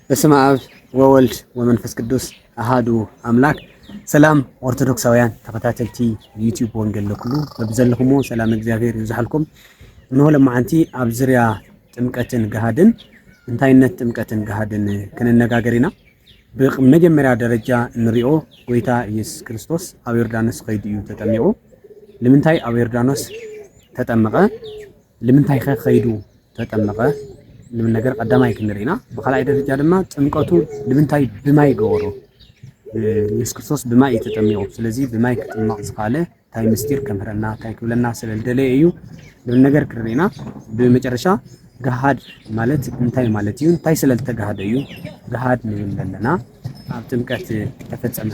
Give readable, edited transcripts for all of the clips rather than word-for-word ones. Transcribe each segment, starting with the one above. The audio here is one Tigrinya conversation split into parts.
በስመ አብ ወወልድ ወመንፈስ ቅዱስ አሃዱ አምላክ። ሰላም ኦርቶዶክሳውያን ተከታተልቲ ዩቲዩብ ወንጌል ለኩሉ በብዘለኹሞ ሰላም እግዚአብሔር ይብዛሕልኩም። እንሆ ለማዓንቲ ኣብ ዙርያ ጥምቀትን ገሃድን እንታይነት ጥምቀትን ገሃድን ክንነጋገር ኢና። በመጀመሪያ ደረጃ እንሪኦ ጎይታ ኢየሱስ ክርስቶስ ኣብ ዮርዳኖስ ከይዱ እዩ ተጠሚቁ። ንምንታይ ኣብ ዮርዳኖስ ተጠመቀ? ንምንታይ ከይዱ ተጠመቀ? لمن نجار قدامي كنرينا بخلا عيد الجادما تنقطو لمن تاي بماي جورو يسكسوس بماي يتتميو سلزي بماي كتمق زقاله تاي مستير كمرنا تاي كلنا سلدلي ايو لمن نجار كرينا بمجرشا جهاد مالت انتاي مالتيون تاي سللت جهاد ايو جهاد نلنا تمكت تفتصم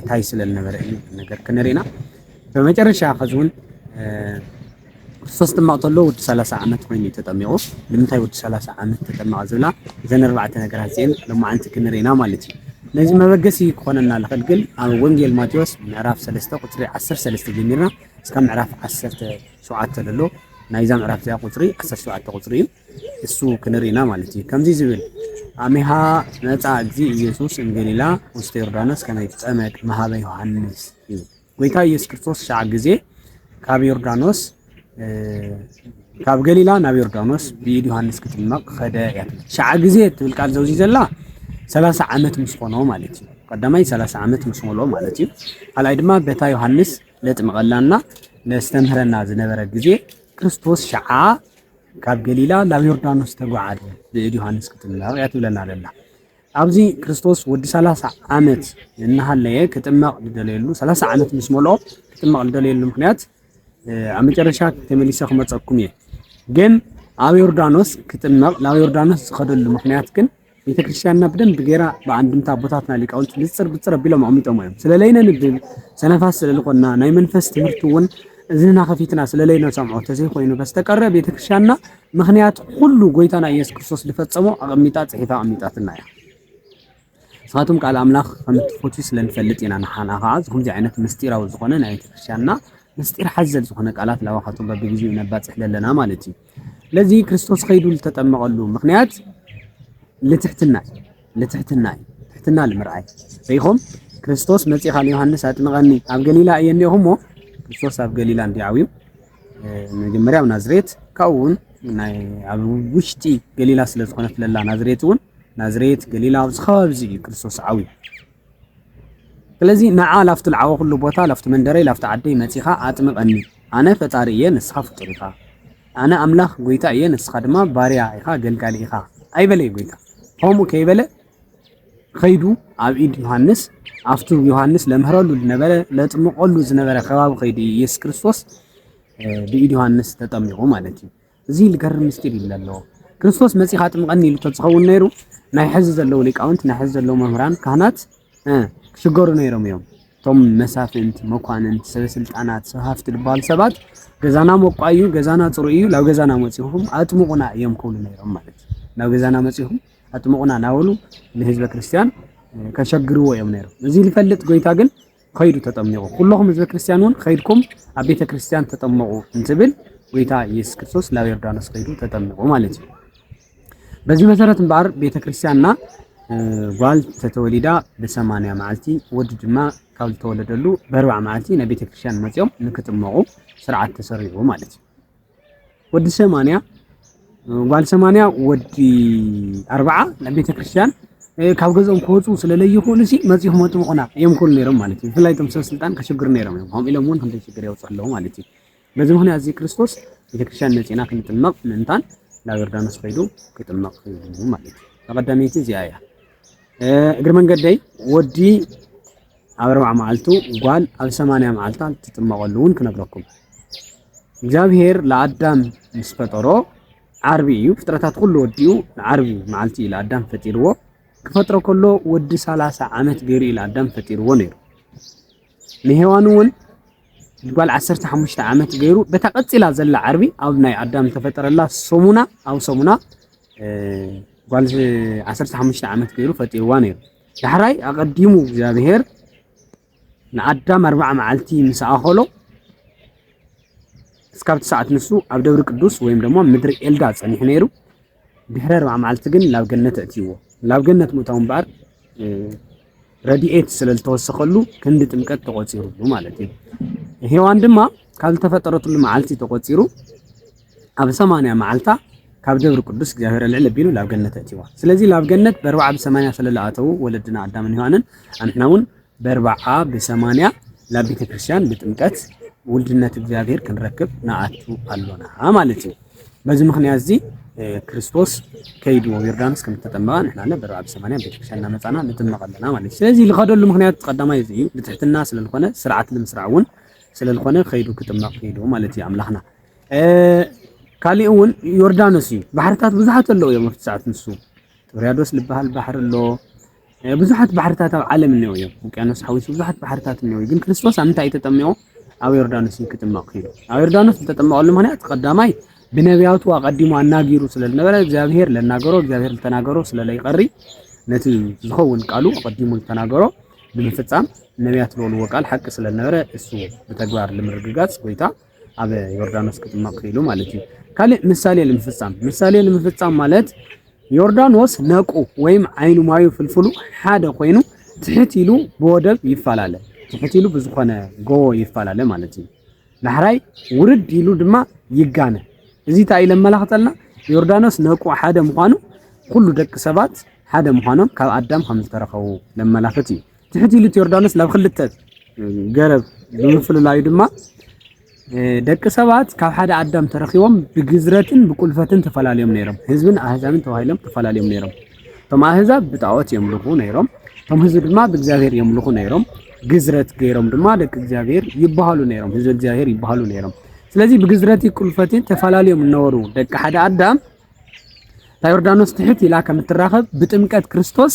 تاي سلل نبر ايو نجار كنرينا بمجرشا خزون ሶስት ማውጣለው ወደ 30 ዓመት ኮይኑ ተጠሚቁ ለምንታይ ወደ 30 ዓመት ተጠማቀ ዝብላ ዘን አርባዕተ ነገራት ዜን ለማዓንቲ ክንሪና ማለት እዩ። ነዚ መበገሲ ኮነና ለፈልግል ኣብ ወንጌል ማቴዎስ ምዕራፍ 3 ቁጥሪ 13 ጀሚርና እስከ ምዕራፍ 17 ለሎ ናይዛ ምዕራፍ ዚያ ቁጥሪ 17 ቁጥሪ እሱ ክንሪና ማለት እዩ። ከምዚ ዝብል አሜሃ ነፃ እግዚ ኢየሱስ እንገሊላ ውስተ ዮርዳኖስ ከመይ ተጠመቅ መሃበ ዮሐንስ እዩ። ጎይታ ኢየሱስ ክርስቶስ ሻዕ ግዜ ካብ ዮርዳኖስ ካብ ገሊላ ናብ ዮርዳኖስ ብኢድ ዮሐንስ ክትጥመቅ ኸደ ያ ሻዓ ግዜ ትብል ቃል ዘውዚ ዘላ 30 ዓመት ምስኮኖ ማለት እዩ። ቀዳማይ 30 ዓመት ምስሞሎ ማለት እዩ። ካልኣይ ድማ በታ ዮሐንስ ለጥምቀላና ለስተምህረና ዝነበረ ግዜ ክርስቶስ ሻዓ ካብ ገሊላ ናብ ዮርዳኖስ ተጓዓደ ብኢድ ዮሐንስ ክትጥመቅ ያ ትብለና ዘላ። ኣብዚ ክርስቶስ ወዲ 30 ዓመት እናሃለየ ክትጥመቅ ዝደለየሉ 30 ዓመት ምስሞሎ ክትጥመቅ ዝደለየሉ ምክንያት ኣብ መጨረሻ ተመሊሰ ክመፀኩም እየ ግን ኣብ ዮርዳኖስ ክትጥመቅ ናብ ዮርዳኖስ ዝኸደሉ ምክንያት ግን ቤተክርስትያንና ብደንብ ገይራ በአንድምታ ቦታትና ሊቃውንት ብፅር ኣቢሎም ኣቕሚጦም እዮም። ስለለይነ ንብል ሰነፋስ ስለልኮና ናይ መንፈስ ትምህርቲ እውን እዝንና ከፊትና ስለለይነ ሰምዖ ተዘይኮይኑ በስተቀረ ቤተክርስትያንና ምክንያት ኩሉ ጎይታና ኢየሱስ ክርስቶስ ዝፈፀሞ ኣቕሚጣ ፅሒፋ ኣቕሚጣትና እያ። ንስኻትኩም ቃል ኣምላኽ ከምትፈትዩ ስለንፈልጥ ኢና ንሓና ከዓ ከምዚ ዓይነት ምስጢራዊ ዝኾነ ናይ ቤተክርስትያንና ምስጢር ሓዘል ዝኾነ ቃላት ላዋኻቶም በብግዚኡ ነባፅሕ ለለና ማለት እዩ። ለዚ ክርስቶስ ከይዱ ዝተጠመቀሉ ምክንያት ለትሕትና ትሕትና ንምርኣይ ዘይኹም ክርስቶስ መፂኻ ለዮሐንስ ኣጥምቀኒ ኣብ ገሊላ እየ እኒአኹሞ ክርስቶስ ኣብ ገሊላ እንዲዓብዩ መጀመርያ ኣብ ናዝሬት ካብኡውን ኣብ ውሽጢ ገሊላ ስለ ዝኾነት ለላ ናዝሬት እውን ናዝሬት ገሊላ ኣብ ዝኸባቢ እዩ ክርስቶስ ዓብዩ። ስለዚ ንዓ ላፍቲ ልዓወ ኩሉ ቦታ ላፍቲ መንደረይ ላፍቲ ዓደይ መፂኻ ኣጥምቀኒ ኣነ ፈጣሪ እየ ንስኻ ፍጡር ኢኻ ኣነ ኣምላኽ ጎይታ እየ ንስኻ ድማ ባርያ ኢኻ ገልጋሊ ኢኻ ኣይበለይ ጎይታ። ከምኡ ከይበለ ከይዱ ኣብ ኢድ ዮሐንስ ኣፍቱ ዮሐንስ ለምህረሉ ዝነበረ ለጥምቀሉ ዝነበረ ከባቢ ከይዱ ኢየሱስ ክርስቶስ ብኢድ ዮሐንስ ተጠሚቁ ማለት እዩ። እዚ ልገርም ምስጢር ይብል ኣለዎ። ክርስቶስ መፂኻ ኣጥምቀኒ ኢሉ ተዝኸውን ነይሩ ናይ ሕዚ ዘለው ሊቃውንት ናይ ሕዚ ዘለው መምህራን ካህናት ሽገሩ ነይሮም እዮም። ቶም መሳፍንት መኳንንት ሰበስልጣናት ሰሃፍቲ ዝበሃሉ ሰባት ገዛና መቋዩ ገዛና ፅሩይ እዩ ናብ ገዛና መፂኹም ኣጥምቁና እዮም ክብሉ ነይሮም ማለት እዩ። ናብ ገዛና መፂኹም ኣጥምቁና ናበሉ ንህዝበ ክርስቲያን ከሸግርዎ እዮም ነይሮም። እዚ ዝፈልጥ ጎይታ ግን ከይዱ ተጠሚቁ ኩለኹም ህዝበ ክርስቲያን እውን ከይድኩም ኣብ ቤተ ክርስቲያን ተጠመቁ እንትብል ጎይታ ኢየሱስ ክርስቶስ ናብ ዮርዳኖስ ከይዱ ተጠሚቁ ማለት እዩ። በዚህ መሰረት እምበኣር ቤተ ክርስቲያንና ጓል ተተወሊዳ ብ80 መዓልቲ ወዲ ድማ ካብ ዝተወለደሉ ብ40 መዓልቲ ናብ ቤተ ክርስቲያን መፅኦም ንክጥመቁ ስርዓት ተሰሪዑ ማለት እዩ። ወዲ 80 ጓል 80 ወዲ 40 ናብ ቤተ ክርስቲያን ካብ ገዝኦም ክወፁ ስለለይኹን እዚ መፅኹም ኣጥምቁና እዮም ክብሉ ነይሮም ማለት እዩ። ብፍላይ ቶም ሰብ ስልጣን ከሽግሩ ነይሮም እዮም። ከምኡ ኢሎም እውን ክንደይ ሽግር የውፅኡ ኣለዉ ማለት እዩ። በዚ ምክንያት እዚ ክርስቶስ ቤተ ክርስቲያን መፂና ክንጥመቅ ምእንታን ናብ ዮርዳኖስ ከይዱ ክጥመቅ ከይዱ ማለት እዩ። ተቀዳሚቲ እዚኣ እያ። እግር መንገደይ ወዲ ኣብ 40 መዓልቱ ጓል ኣብ 80 መዓልታ ትጥመቀሉ እውን ክነግረኩም። እግዚአብሔር ለአዳም ምስ ፈጠሮ ዓርቢ እዩ ፍጥረታት ኩሉ ወዲኡ ዓርቢ መዓልቲ ለአዳም ፈጢርዎ ክፈጥሮ ከሎ ወዲ 30 ዓመት ገይሩ ለአዳም ፈጢርዎ ነይሩ። ንሄዋን እውን ጓል 15 ዓመት ገይሩ በታ ቀፂላ ዘላ ዓርቢ ኣብ ናይ አዳም ተፈጠረላ ሰሙና ኣብ ሰሙና ጓል 15 ዓመት ገይሩ ፈጢርዋ ነይሩ። ዳሕራይ ኣቀዲሙ እግዚአብሔር ንአዳም 40 መዓልቲ ምስ ኣኸሎ እስካብ ሰዓት ንሱ ኣብ ደብሪ ቅዱስ ወይም ደግሞ ምድሪ ኤልዳ ፀኒሕ ነይሩ። ድሕሪ 40 መዓልቲ ግን ናብ ገነት እትይዎ ላብ ገነት ምእታውን እምበር ረዲኤት ስለልተወሰኸሉ ክንዲ ጥምቀት ተቆፂሩሉ ማለት እዩ። ሔዋን ድማ ካብ ዝተፈጠረትሉ መዓልቲ ተቆፂሩ ኣብ 80 መዓልታ ካብ ደብሪ ቅዱስ እግዚአብሔር ልዕል ኣቢሉ ላብ ገነት ኣእቲዋ። ስለዚ ላብ ገነት ብ40 ብ80 ስለለኣተው ወለድና ኣዳምን ሔዋንን ኣንሕና እውን ብ40 ብ80 ላብ ቤተ ክርስቲያን ብጥምቀት ውልድነት እግዚአብሔር ክንረክብ ንኣቱ ኣሎና ማለት እዩ። በዚ ምክንያት እዚ ክርስቶስ ከይዱ ዮርዳኖስ ከም ተጠመቀ ንሕና ብ40 ብ80 ቤተ ክርስቲያን እናመፃና ንጥመቕ ኣለና ማለት እዩ። ስለዚ ዝኸደሉ ምክንያት ቀዳማይ እዚ እዩ። ብትሕትና ስለዝኾነ ስርዓት ንምስራዕ እውን ስለዝኾነ ከይዱ ክጥመቕ ከይዱ ማለት እዩ ኣምላኽና። ካሊእ እውን ዮርዳኖስ እዩ። ባሕርታት ብዙሓት ኣለዉ እዮም ኣብቲ ሰዓት ንሱ ጥብርያዶስ ዝበሃል ባሕሪ ኣሎ። ብዙሓት ባሕርታት ኣብ ዓለም እኒአው እዮም። ውቅያኖስ ሓዊሱ ብዙሓት ባሕርታት እኒአው። ግን ክርስቶስ ኣብ ምንታይ ተጠሚቑ? ኣብ ዮርዳኖስ ክጥመቕ ከይዱ። ኣብ ዮርዳኖስ ዝተጠመቐሉ ምክንያት ቀዳማይ ብነቢያቱ ኣቀዲሙ ኣናጊሩ ስለዝነበረ እግዚአብሔር ለናገሮ እግዚአብሔር ዝተናገሮ ስለለይቀሪ ነቲ ዝኸውን ቃሉ ኣቀዲሙ ዝተናገሮ ብምፍጻም ነቢያት ዝበልዎ ቃል ሓቂ ስለዝነበረ እሱ ብተግባር ንምርግጋጽ ጎይታ ኣብ ዮርዳኖስ ክጥመቕ ከይዱ ማለት እዩ። ካልእ ምሳሌ ንምፍጻም ማለት ዮርዳኖስ ነቁ ወይም ዓይኑ ማዩ ፍልፍሉ ሓደ ኮይኑ ትሕት ኢሉ ብወደብ ይፈላለ፣ ትሕት ኢሉ ብዝኾነ ጎቦ ይፈላለ ማለት እዩ። ዳሕራይ ውርድ ኢሉ ድማ ይጋነ። እዚ እንታይ ለመላኽተልና ዮርዳኖስ ነቁ ሓደ ምዃኑ ኩሉ ደቂ ሰባት ሓደ ምዃኖም ካብ ኣዳም ከም ዝተረኸቡ ለመላኽት እዩ። ትሕት ኢሉ ዮርዳኖስ ላብ ክልተ ገረብ ብምፍልላዩ ድማ ደቂ ሰባት ካብ ሓደ ኣዳም ተረኺቦም ብግዝረትን ብቁልፈትን ተፈላለዮም ነይሮም። ህዝብን ኣህዛብን ተባሂሎም ተፈላለዮም ነይሮም። እቶም ኣህዛብ ብጣዖት የምልኹ ነይሮም፣ እቶም ህዝቢ ድማ ብእግዚአብሔር የምልኹ ነይሮም። ግዝረት ገይሮም ድማ ደቂ እግዚአብሔር ይባሃሉ ነይሮም፣ ህዝቢ እግዚአብሔር ይባሃሉ ነይሮም። ስለዚ ብግዝረቲ ቁልፈትን ተፈላለዮም ነበሩ ደቂ ሓደ ኣዳም ታ ዮርዳኖስ ትሕት ኢላ ከም እትራኸብ ብጥምቀት ክርስቶስ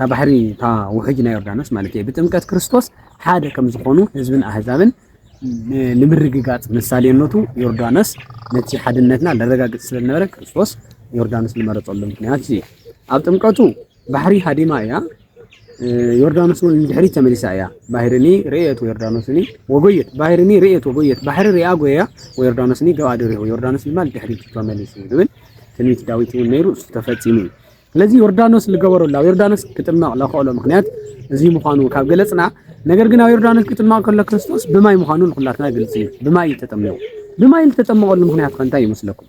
ታ ባሕሪ ታ ውሕጅ ናይ ዮርዳኖስ ማለት እዩ ብጥምቀት ክርስቶስ ሓደ ከም ዝኾኑ ህዝብን ኣህዛብን ንምርግጋጽ ምሳሌነቱ ዮርዳኖስ ነቲ ሓድነትና ለረጋግጽ ስለነበረ ክርስቶስ ዮርዳኖስ ዝመረጸሉ ምክንያት እዩ። ኣብ ጥምቀቱ ባሕሪ ሃዲማ እያ፣ ዮርዳኖስ እውን ድሕሪት ተመሊሳ እያ። ባሕሪኒ ርኤት ወዮርዳኖስኒ ወጎየት፣ ባሕሪኒ ርኤት ወጎየት፣ ባሕሪ ርያ ጎያ ወዮርዳኖስኒ ገባዶ ርኤ ወዮርዳኖስ ድማ ድሕሪት ተመሊሱ ዝብል ትንቢት ዳዊት እውን ነይሩ እሱ ተፈጺሙ እዩ። ስለዚ ዮርዳኖስ ዝገበረሉ ኣብ ዮርዳኖስ ክጥመቕ ለኽእሎ ምክንያት እዚ ምዃኑ ካብ ገለጽና፣ ነገር ግን ኣብ ዮርዳኖስ ክጥመቕ ከሎ ክርስቶስ ብማይ ምዃኑ ንኩላትና ግልጽ እዩ። ብማይ ተጠሚቑ። ብማይ ዝተጠመቐሉ ምክንያት እንታይ ይመስለኩም?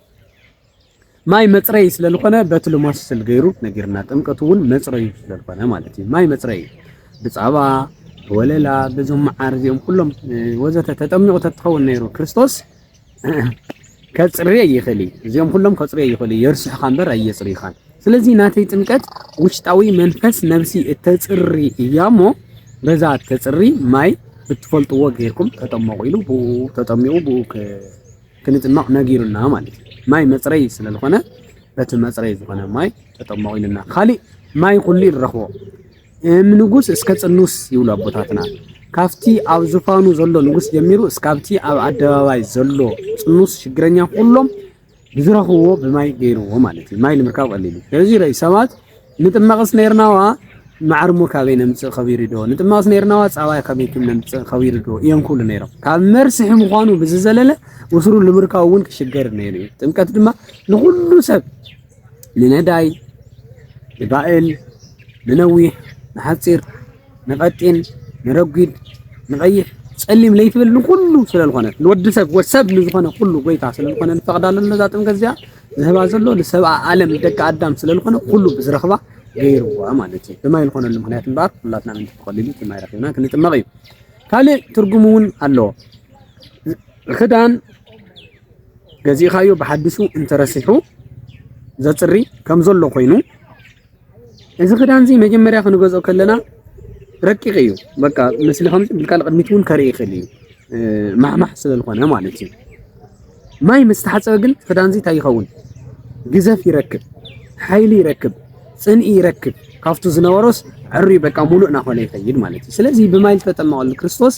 ማይ መጽረይ ስለዝኾነ በቲ ልመስል ገይሩ ነጊርና። ጥምቀቱ እውን መጽረዩ ስለዝኾነ ማለት እዩ። ማይ መጽረይ ብፃባ ወለላ በዞም መዓር እዚኦም ኩሎም ወዘተ ተጠሚቑ ተትኸውን ነይሩ። ክርስቶስ ከጽርየ ይኽእል እዩ። እዚኦም ኩሎም ከጽርየ ይኽእል እዩ። የርስሕኻ እምበር ኣየጽርይኻን። ስለዚ ናተይ ጥምቀት ውሽጣዊ መንፈስ ነብሲ እተጽሪ እያሞ በዛ ተጽሪ ማይ ብትፈልጥዎ ገይርኩም ተጠመቑ ኢሉ ብኡ ተጠሚቑ ብኡ ክንጥመቕ ነጊሩና ማለት እዩ። ማይ መጽረይ ስለዝኾነ በቲ መጽረይ ዝኾነ ማይ ተጠመቑ ኢሉና። ካሊእ ማይ ኩሉ ይረኽቦ ንጉስ እስከ ጽኑስ ይብሉ ኣቦታትና። ካብቲ ኣብ ዙፋኑ ዘሎ ንጉስ ጀሚሩ እስካብቲ ኣብ ኣደባባይ ዘሎ ጽኑስ ሽግረኛ ኩሎም ብዝረኽብዎ ብማይ ገይርዎ ማለት እዩ። ማይ ንምርካብ ቀሊል እዩ። ስለዚ ርአይ ሰባት ንጥመቕስ ነርናዋ ማዕርሞ ካበይ ነምጽእ ኸቢሩ ዶ፣ ንጥመቕስ ነርናዋ ጻባይ ካበይ ከም ነምጽእ ኸቢሩ ዶ እዮም ኩሉ ነይሮም። ካብ መርስሒ ምዃኑ ብዝዘለለ ወስሩ ንምርካብ እውን ክሽገር ነይሩ እዩ። ጥምቀት ድማ ንኩሉ ሰብ ንነዳይ፣ ንባእል፣ ንነዊሕ፣ ንሓፂር፣ ንቐጢን፣ ንረጒድ፣ ንቐይሕ፣ ጸሊም ለይትብል ንኩሉ ስለዝኾነ ንወዲ ሰብ ወሰብ ንዝኾነ ኩሉ ጎይታ ስለዝኾነ ንፈቕዳለ ነዛ ጥምቀት እዚኣ ዝህባ ዘሎ ንሰብኣ ዓለም ደቂ ኣዳም ስለዝኾነ ኩሉ ብዝረኽባ ገይርዋ ማለት እዩ። ብማይ ዝኾነሉ ምክንያት እምበር ኩላትና ምንቲ ተኸሊሉ ብማይ ረኺብና ክንጥመቕ እዩ። ካልእ ትርጉም እውን ኣለዎ። ክዳን ገዚእኻዮ ብሓድሱ እንተረሲሑ ዘጽሪ ከም ዘሎ ኮይኑ እዚ ክዳን እዚ መጀመርያ ክንገዝኦ ከለና ረቂቕ እዩ። በቃ ምስሊ ከምዚ ብልቃል ቅድሚት እውን ከርኢ ይኽእል እዩ ማሕማሕ ስለዝኾነ ማለት እዩ። ማይ ምስ ተሓፀበ ግን ክዳን እዚ እንታይ ይኸውን? ግዘፍ ይረክብ፣ ሓይሊ ይረክብ፣ ጽንኢ ይረክብ። ካብቱ ዝነበሮስ ዕሩይ በቃ ሙሉእ እናኾነ ይኸይድ ማለት እዩ። ስለዚ ብማይ ዝተጠመቐሉ ክርስቶስ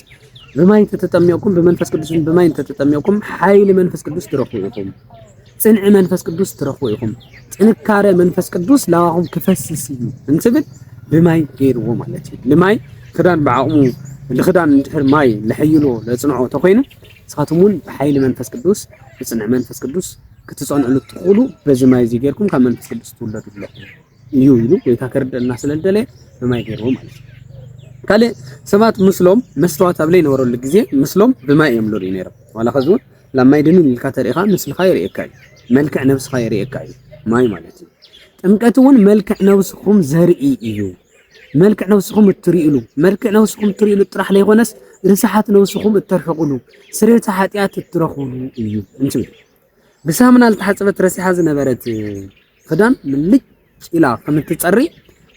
ብማይ ተጠሚቕኩም ብመንፈስ ቅዱስ ብማይ ተጠሚቕኩም ሓይሊ መንፈስ ቅዱስ ትረኽቡ ኢኹም፣ ጽንዒ መንፈስ ቅዱስ ትረኽቡ ኢኹም፣ ጥንካረ መንፈስ ቅዱስ ላባኹም ክፈስስ እዩ እንትብል ብማይ ገይርዎ ማለት እዩ። ንማይ ክዳን ብዓቕሙ ንክዳን እንድሕር ማይ ለሕይሎ ለጽንዖ ተኮይኑ ንስኻትኩም እውን ብሓይሊ መንፈስ ቅዱስ ብጽንዒ መንፈስ ቅዱስ ክትጸንዕሉ ትኽእሉ። በዚ ማይ እዚ ገይርኩም ካብ መንፈስ ቅዱስ ትውለዱ ኣለኹም። ይሉ ጎይታ ከርደና ስለልደለ በማይ ገይሩ ማለት ካለ ሰባት ምስሎም መስተዋት አብለ ይኖረሉ ጊዜ ምስሎም በማይ የምሉር ይነረም ዋላ ከዙን ለማይ ድኑ ልካተሪኻ ምስል ኸይር ይካይ መልክዕ ነፍስ ኸይር ይካይ ማይ ማለት ጥምቀቱን መልክዕ ነውስኹም ዘርኢ እዩ መልክዕ ነውስኹም እትሪኢሉ መልክዕ ነውስኹም እትሪኢሉ ጥራሕ ላይ ሆነስ ርሳሓት ነውስኹም እተርሕቁሉ ስሬት ኃጢአት እትረኹሉ እዩ እንት بسامنا التحسبت رسيحة زنبرت خدان من لج إلى خمت تصري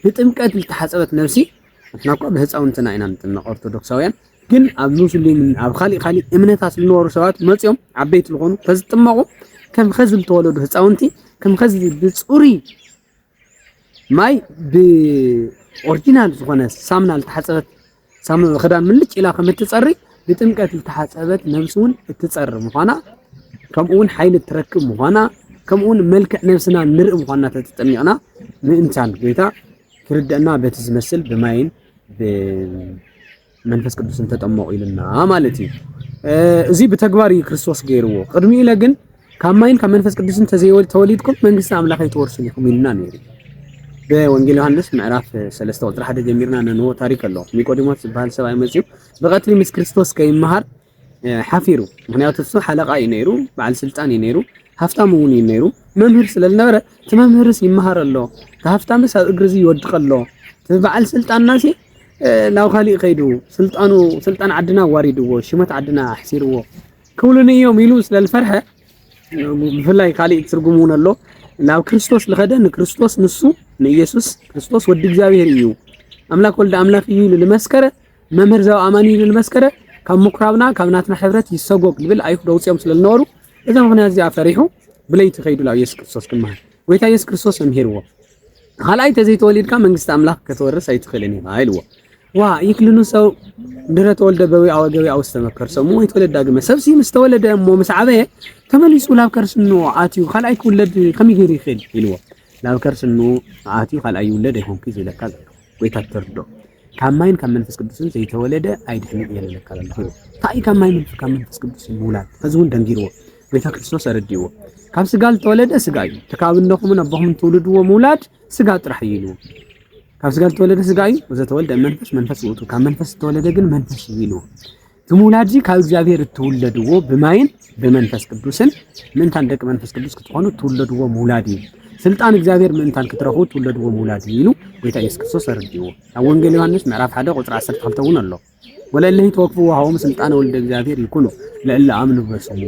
بتمكن التحسبت نفسي إحنا قا بهز أو نتنا إنا نتنا أرثوذكساويان جن أبنوس اللي من أب خالي إمنة تاس النور سوات ملتيهم عبيت الغون فز تماغو كم خزل تولد هز أو نتي كم خزل بتصوري ماي بأورجينال زغنا سامنا التحسبت سامنا خدان من لج إلى خمت تصري بتمكن التحسبت نفسون تتصر مخانا كمون حين تركب مخانا كمون ملكع نفسنا نرء مخانا تتطميعنا بإنسان قيتا كردنا بتزمثل بماين بمنفس قدوس تطمعوا إلنا مالتي زي بتكباري كريستوس غيرو قدمي إلى جن كماين كمنفس قدوس تزيول توليدكم منجست أملاك يتورثنكم إلنا نيري بوانجيل يوحنس معراف 3 وتر حدا جميرنا نو تاريخ الله نيقوديموس بحال سباي مسيو بقتل مس كريستوس كيمهار حفيرو مخنياتو سو حلقه ينيرو بعل سلطان ينيرو هفتام ون ينيرو ممهر سلالنبر تممهرس يمهر الله كهفتام سا اغرزي يودق الله بعل سلطان ناسي لاو خالي قيدو سلطان عدنا واردو شمت عدنا حسيرو كولن يوم يلو سلالفرحه بفلاي خالي ترغمون الله لاو كريستوس لخدن كريستوس نسو نيسوس كريستوس ود እግዚአብሔር እዩ አምላክ ወልደ አምላክ እዩ ለመስከረ መምህር ዘው አማኒ ለመስከረ كم مقربنا كم ناتنا حبرت يسوق قبل أيه دوسيهم سل النور إذا ما هنا زي فريحه بليت خيدوا لا يسوع كريستوس كمان ويتا يسوع كريستوس مهيروا هلا أي تزيد وليد كم من استملاك كتورس أي تخليني هاي الوا يكلنو سو درت ولد بوي أو استمكر سو مو يتولد داقمة سبسي مستولد مو مسعبه كمان يسول لا كرس إنه عاتي وخلا أي ولد كم يجري خيل الوا لا كرس إنه عاتي وخلا أي ولد يهون كذي لكذا ويتا تردو كماين كمن فسق قدسن زيتولد ايدحني يلل كلام تاي كماين كمن فسق قدسن مولات فزون دنجيرو بيتا كريستوس ارديو كاب سغال تولد سغاي تكابنكم نبهم تولدو مولاد سغا طرح يلو كاب سغال تولد سغاي وذا تولد منفس وتو كمنفس تولد ግን መንፈስ ይሉ ትሙላጂ ካብ እግዚአብሔር ተወለድዎ በማይን በመንፈስ ቅዱስን ምን ታንደቅ መንፈስ ቅዱስ ክትሆኑ ተወለድዎ ሙላዲ سلطان እግዚአብሔር ምንታን ክትረኹ ተወለድዎ ሙላድ ይሉ ጌታ ኢየሱስ ክርስቶስ አርዲዎ ወንጌል ዮሐንስ ምዕራፍ 1 ቁጥር 10 ተከልተውን አለው ወለለህ ተወክፉ ወሃውም ስልጣን ወልደ እግዚአብሔር ይኩኑ ለእለ አምኑ በስሙ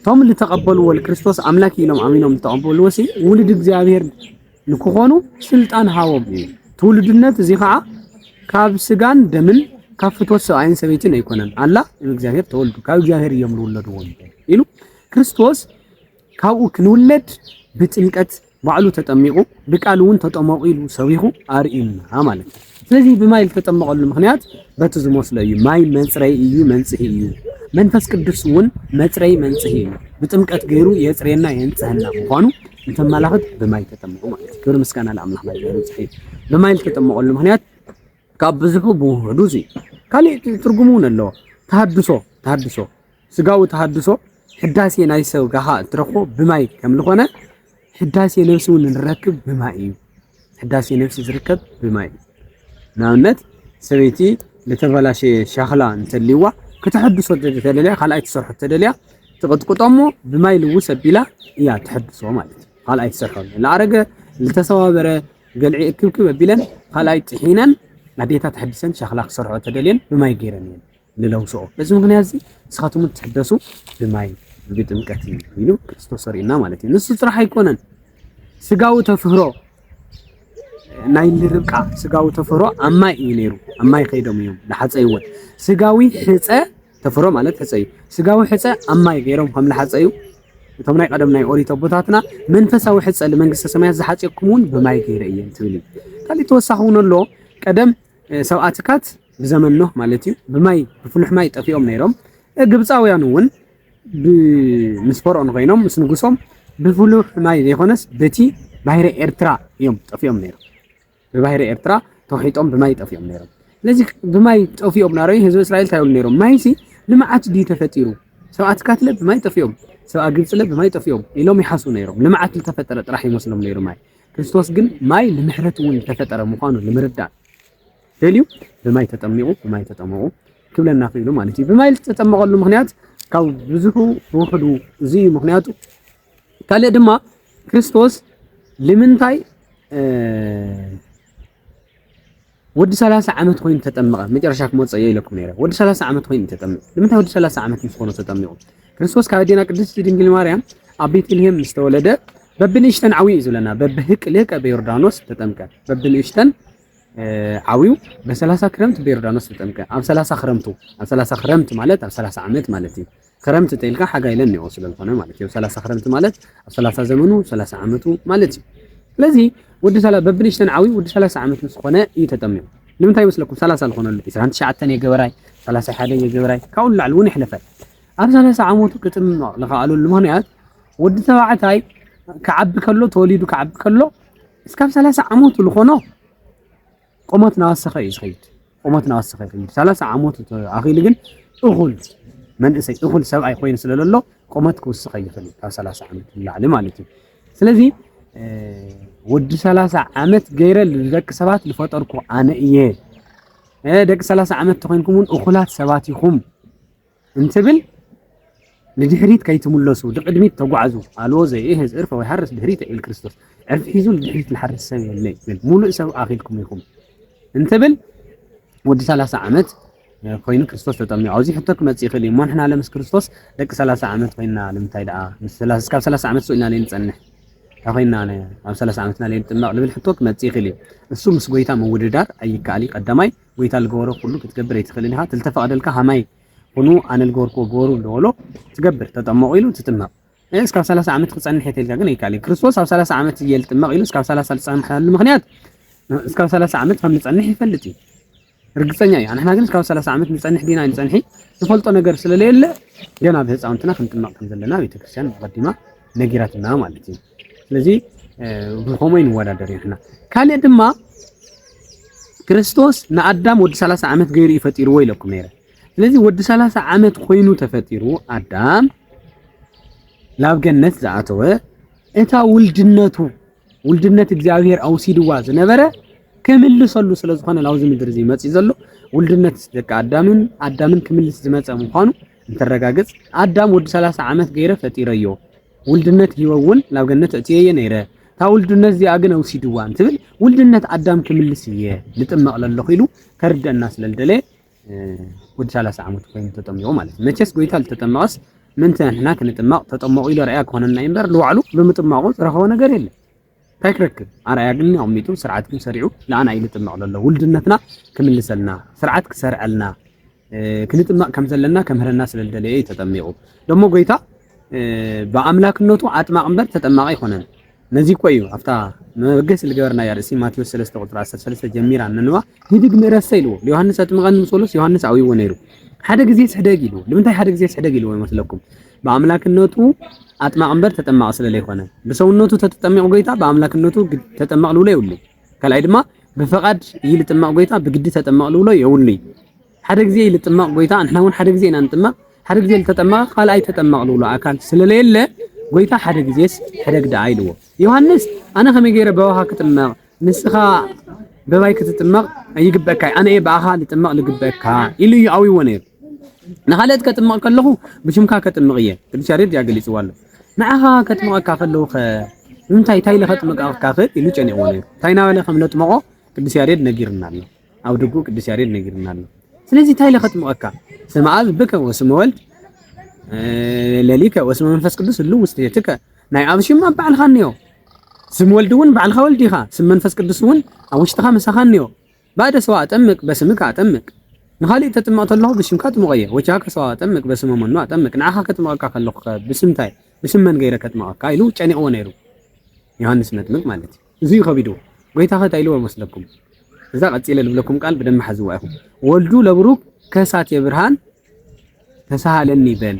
ቶም ለተቀበሉ ወልክርስቶስ አምላክ ይሎም አሚኖም ተቀበሉ ወሲ ውልድ እግዚአብሔር ንክኾኑ ስልጣን ሃዎም ትውልድነት እዚ ከዓ ካብ ስጋን ደምን ካብ ፍትወት ሰብአይን ሰበይትን አይኮነን አላ እግዚአብሔር ተወልዱ ካብ እግዚአብሔር ይምሉለድዎ ይሉ ክርስቶስ ካብኡ ክንውለድ በጥምቀት ባዕሉ ተጠሚቁ በቃሉን ተጠመቁ ሰዊኹ አርኢና ማለት ስለዚህ በማይል ተጠመቀሉ ምክንያት በትዝሞስለዩ ማይ መንጽረይ እዩ መንጽህ እዩ መንፈስ ቅዱስውን መጽረይ መንጽህ እዩ በጥምቀት ገይሩ የጽሬና የንጽህና ሆኑ እንተማላክት በማይ ተጠመቁ ማለት ክብር ምስጋና ለአምላክ ማለት ነው በማይል ተጠመቀሉ ምክንያት ካብዝሁ በወዱዚ ካሊ ትርጉሙን አለው ተሐድሶ ስጋው ተሐድሶ ሕዳሴ ናይ ሰው ጋሃ ትረኾ በማይ ከምልኾነ حداسي نفسه نركب بماء حداسي نفسه يركب بماء ناونت سويتي لتبلاش شغله نتليوا كتحدثوا تدليا خلاص تصرح تدليا تقطقطمو بماء لوس بلا يا تحدثوا مالت خلاص تصرح لا ارجه لتسوابره قلعي كبكب بلن خلاص طحينن غديتا تحدثن شغله صرحوا تدلين بماء غيرن للوسو لازم غنيازي سخاتم تحدثوا بماء بيتمكت يلو ክርስቶስ ሪና ማለት ነው ንሱ ጥራህ አይኮነን ስጋው ተፈሮ ናይ ልርቃ ስጋው ተፈሮ አማይ ይኔሩ አማይ ከይደም ይም ለሐፀይው ስጋዊ ሕፀ ተፈሮ ማለት ሕፀይ ስጋዊ ሕፀ አማይ ገይሮም ከም ለሐፀዩ እቶም ናይ ቀደም ናይ ኦሪት ቦታትና መንፈሳዊ ሕፀ ለመንግስተ ሰማያት ዝሐፀኩሙን በማይ ገይረ እየን ትብል ካሊ ተወሳኹን ኣሎ ቀደም ሰብአትካት በዘመን ነው ማለት እዩ በማይ በፍሉሕ ማይ ጠፊኦም ነይሮም ግብፃውያን ውን بمسفرون غينهم مسنقصهم بفلوح ماي يخونس بتي بحيرة إرترا يوم طفيهم نيرو ببحيرة إرترا توحيتهم بماي طفيهم نيرو لذلك بماي طفيهم ناري هزو إسرائيل تايول نيرو مايسي لما عاد دي تفتيرو سواء تكاتل بماي طفيهم سواء قبص بماي طفيهم إلهم يحسوا نيرو لما عاد تفترت راح يمسلهم نيرو ماي ክርስቶስ ግን ማይ ንምሕረት እውን ተፈጠረ ምዃኑ ንምርዳእ ደልዩ ብማይ ተጠሚቑ ክብለና ክኢሉ ማለት እዩ። ብማይ ዝተጠመቐሉ ምክንያት ካብ ብዙሑ ውሕዱ እዚ ምክንያቱ ካልእ ድማ ክርስቶስ ንምንታይ ወዲ 30 ዓመት ኮይኑ ተጠመቐ መጨረሻ ክመፅእ ኢለኩም ነይረ። ወዲ 30 ዓመት ኮይኑ ተጠመቐ ንምንታይ ወዲ 30 ዓመት ምስ ኮነ ተጠሚቑ? ክርስቶስ ካብ ኣዴና ቅድስቲ ድንግል ማርያም ኣብ ቤተልሔም ዝተወለደ በብንእሽተን ዓብዩ እዩ ዝብለና በብህቅልህቀ በዮርዳኖስ ተጠምቀ በብንእሽተን ዓብዩ በ30 ክረምቲ በዮርዳኖስ ተጠምቀ ኣብ 30 ክረምቲ ማለት ኣብ 30 ዓመት ማለት እዩ። ክረምቲ ተይልካ ሓጋይ ኢለን ንኦ ስለዝኾነ ማለት እዩ። 30 ክረምቲ ማለት ኣብ 30 ዘመኑ 30 ዓመቱ ማለት እዩ። ስለዚ ወዲ በብንእሽተን ዓብዩ ወዲ 30 ዓመት ምስ ኮነ እዩ ተጠሚቑ። ንምንታይ ይመስለኩም 30 ዝኾነሉ 29 የገበራይ 31 የገበራይ ካብኡ ላዕሊ እውን ይሕለፈ ኣብ 30 ዓመቱ ክጥምቕ ዝኸኣለሉ ምክንያት ወዲ ተባዕታይ ክዓቢ ከሎ ተወሊዱ ክዓቢ ከሎ እስካብ 30 ዓመቱ ዝኾኖ ቆመት ናወሰኸ እዩ ዝኸይድ 30 ዓመቱ ኣኺሉ ግን እኹል መንእሰይ እኹል ሰብኣይ ኮይኑ ስለለሎ ቆመት ክውስኸ ይኽእል ካብ 30 ዓመት ላዕሊ ማለት እዩ። ስለዚ ወዲ 30 ዓመት ገይረ ለደቂ ሰባት ዝፈጠርኩ ኣነ እየ ደቂ 30 ዓመት ተኮይንኩም እውን እኹላት ሰባት ኢኹም እንትብል ንድሕሪት ከይትምለሱ ድቅድሚት ተጓዓዙ ኣልዎ ዘይእህዝ ዕርፈ ወይ ሓርስ ድሕሪት ኢል ክርስቶስ ዕርፊ ሒዙ ድሕሪት ዝሓርስ ሰብ የለ ይብል ሙሉእ ሰብ ኣኺልኩም ኢኹም እንትብል ወዲ 30 ዓመት ኮይኑ ክርስቶስ ተጠሚቑ ኣብዚ ሕቶ ክመፅእ ይኽእል እዩ። ንሕና ለምስ ክርስቶስ ደቂ 30 ዓመት ኮይና ንምንታይ ደኣ እስካብ 30 ዓመት ሰኢልና ንፀንሕ ታኾይና ኣብ 30 ዓመትና ለይ ጥማቕ ልብል ሕቶ ክመፅእ ይኽእል እዩ። እሱ ምስ ጎይታ ምውድዳር ኣይከኣል። ቀዳማይ ጎይታ ዝገበሮ ኩሉ ክትገብር ኣይትኽእልን ኢኻ ትልተፈቐደልካ ሃማይ ኩኑ ኣነ ዝገበርክዎ ገበሩ ዝበሎ ትገብር ተጠመቑ ኢሉ ትጥመቕ እስካብ 30 ዓመት ክፀንሕ የተልካ ግን ኣይከኣል። ክርስቶስ ኣብ 30 ዓመት እየ ዝጥመቕ ኢሉ እስካብ 30 ዝፀንሐሉ ምክንያት እስካብ 30 ዓመት ከም ንፀንሕ ይፈልጥ እዩ ርግፀኛ እዩ። ንሕና ግን እስካብ 30 ዓመት ንፀንሕ ዲና ንፀንሒ ዝፈልጦ ነገር ስለሌለ ገና ብህፃውንትና ክንጥመቕ ከም ዘለና ቤተክርስትያን ቀዲማ ነጊራትና ማለት እዩ። ስለዚ ብኸመይ ንወዳደር ኢና ካልእ ድማ ክርስቶስ ንኣዳም ወዲ 30 ዓመት ገይሩ ይፈጢርዎ ኢለኩም ነይረ። ስለዚ ወዲ 30 ዓመት ኮይኑ ተፈጢሩ ኣዳም ላብ ገነት ዝኣተወ እታ ውልድነት እግዚአብሔር ኣውሲድዋ ዝነበረ ክምልሰሉ ስለዝኾነ ላውዚ ምድሪ እዚ መፅእ ዘሎ ውልድነት ደቂ ኣዳምን ክምልስ ዝመፀ ምዃኑ እንተረጋግፅ ኣዳም ወዲ 30 ዓመት ገይረ ፈጢረዮ ውልድነት ሂወውን ላብ ገነት እትየ ነይረ ታ ውልድነት እዚኣ ግን ኣውሲድዋ እንትብል ውልድነት ኣዳም ክምልስ እየ ልጥመቕ ለለኹ ኢሉ ከርደአና ስለልደለየ ወዲ 30 ዓመት ኮይኑ ተጠሚቑ ማለት እዩ። መቸስ ጎይታ ልተጠመቐስ ምንተ ንሕና ክንጥመቕ ተጠመቑ ኢሉ ረኣያ ክኾነና እምበር ልባዕሉ ብምጥማቑ ዝረኸቦ ነገር የለን። እንታይ ክረክብ ኣርኣያ ግን ኣቕሚጡ ስርዓት ግን ሰሪዑ ንኣና እዩ ልጥመቕ ዘሎ ውልድነትና ክምልሰልና ስርዓት ክሰርዐልና ክንጥመቕ ከም ዘለና ከምህረና ስለልደለየ እዩ ተጠሚቑ ደሞ ጎይታ በኣምላክነቱ ኣጥማቕ እምበር ተጠማቐ ይኾነን። ነዚ እኮ እዩ ኣብታ መበገሲ ዝገበርና ርእሲ ማቴዎስ 3 ቁጥሪ 13 ጀሚራ ንንባ ሂድግ ምእረሰ ኢልዎ ዮሃንስ ኣጥምቐኒ ምሰሎስ ዮሃንስ ኣውይዎ ነይሩ ሓደ ግዜ ስሕደግ ኢልዎ ንምንታይ ሓደ ግዜ ስሕደግ ኢልዎ ይመስለኩም? በኣምላክነቱ ኣጥማቕ እምበር ተጠማቐ ስለለይኮነ ብሰውነቱ ተጠሚቑ ጎይታ በኣምላክነቱ ተጠማቕ ልብሎ የብሉይ። ካልኣይ ድማ ብፈቓድ እዩ ልጥማቕ ጎይታ ብግዲ ተጠማቕ ልብሎ የብሉይ። ሓደ ግዜ ልጥማቕ ጎይታ ንሕና እውን ሓደ ግዜ ኢና ንጥማቕ ሓደ ግዜ ልተጠማቕ ካልኣይ ተጠማቕ ልብሎ ኣካል ስለለየለ ጎይታ ሓደ ግዜስ ሕደግ ደኣ ኢልዎ። ዮሃንስ ኣነ ከመይ ገይረ በባኻ ክጥመቕ ንስኻ በባይ ክትጥመቕ ኣይግበአካ ኣነ እየ በኣኻ ልጥመቕ ልግበአካ ኢሉ እዩ ኣውይዎ ነይሩ። ንኻልኦት ከጥምቕ ከለኹ ብሽምካ ከጥምቕ እየ ቅዱስ ያሬድ ያገሊፅዎ ኣሎ። ንዓኻ ከጥምቐካ ከለኹ ንምንታይ እንታይ ለኸጥምቐካ ክእል ኢሉ ጨኒቕዎ ነይሩ። እንታይ ናበለ ከም ለጥመቖ ቅዱስ ያሬድ ነጊርና ኣሎ ኣብ ድጉ ቅዱስ ያሬድ ነጊርና ኣሎ። ስለዚ እንታይ ለኸጥምቐካ ስመ ኣብ ብከ ወስመ ወልድ ለሊከ ወስመ መንፈስ ቅዱስ ህልው ውስቴትከ ናይ ኣብ ሽም ኣብ ባዕልኻ እኒኦ ስም ወልድ እውን ባዕልኻ ወልዲ ኢኻ ስም መንፈስ ቅዱስ እውን ኣብ ውሽጥኻ ምሳኻ እኒኦ ባደ ሰዋ ኣጠምቅ በስምካ ኣጠምቅ ንኻሊእ ተጥምቕ ከለኹ ብሽምካ ጥምቕ እየ ወቻከ ሰዋ ኣጠምቅ በስመ መኑ ኣጠምቅ ንዓኻ ከጥምቐካ ከለኹ ብስምታይ ብስም መን ገይረ ከጥምቐካ ኢሉ ጨኒቕዎ ነይሩ ዮሃንስ መጥምቅ ማለት እዩ። እዙይ ከቢዱ ጎይታ እንታይ ኢልዎ ይመስለኩም? እዛ ቀፂለ ልብለኩም ቃል ብደንቢ ሓዝዋ ኢኹም ወልዱ ለብሩክ ከሳቴ ብርሃን ተሳሃለኒ በል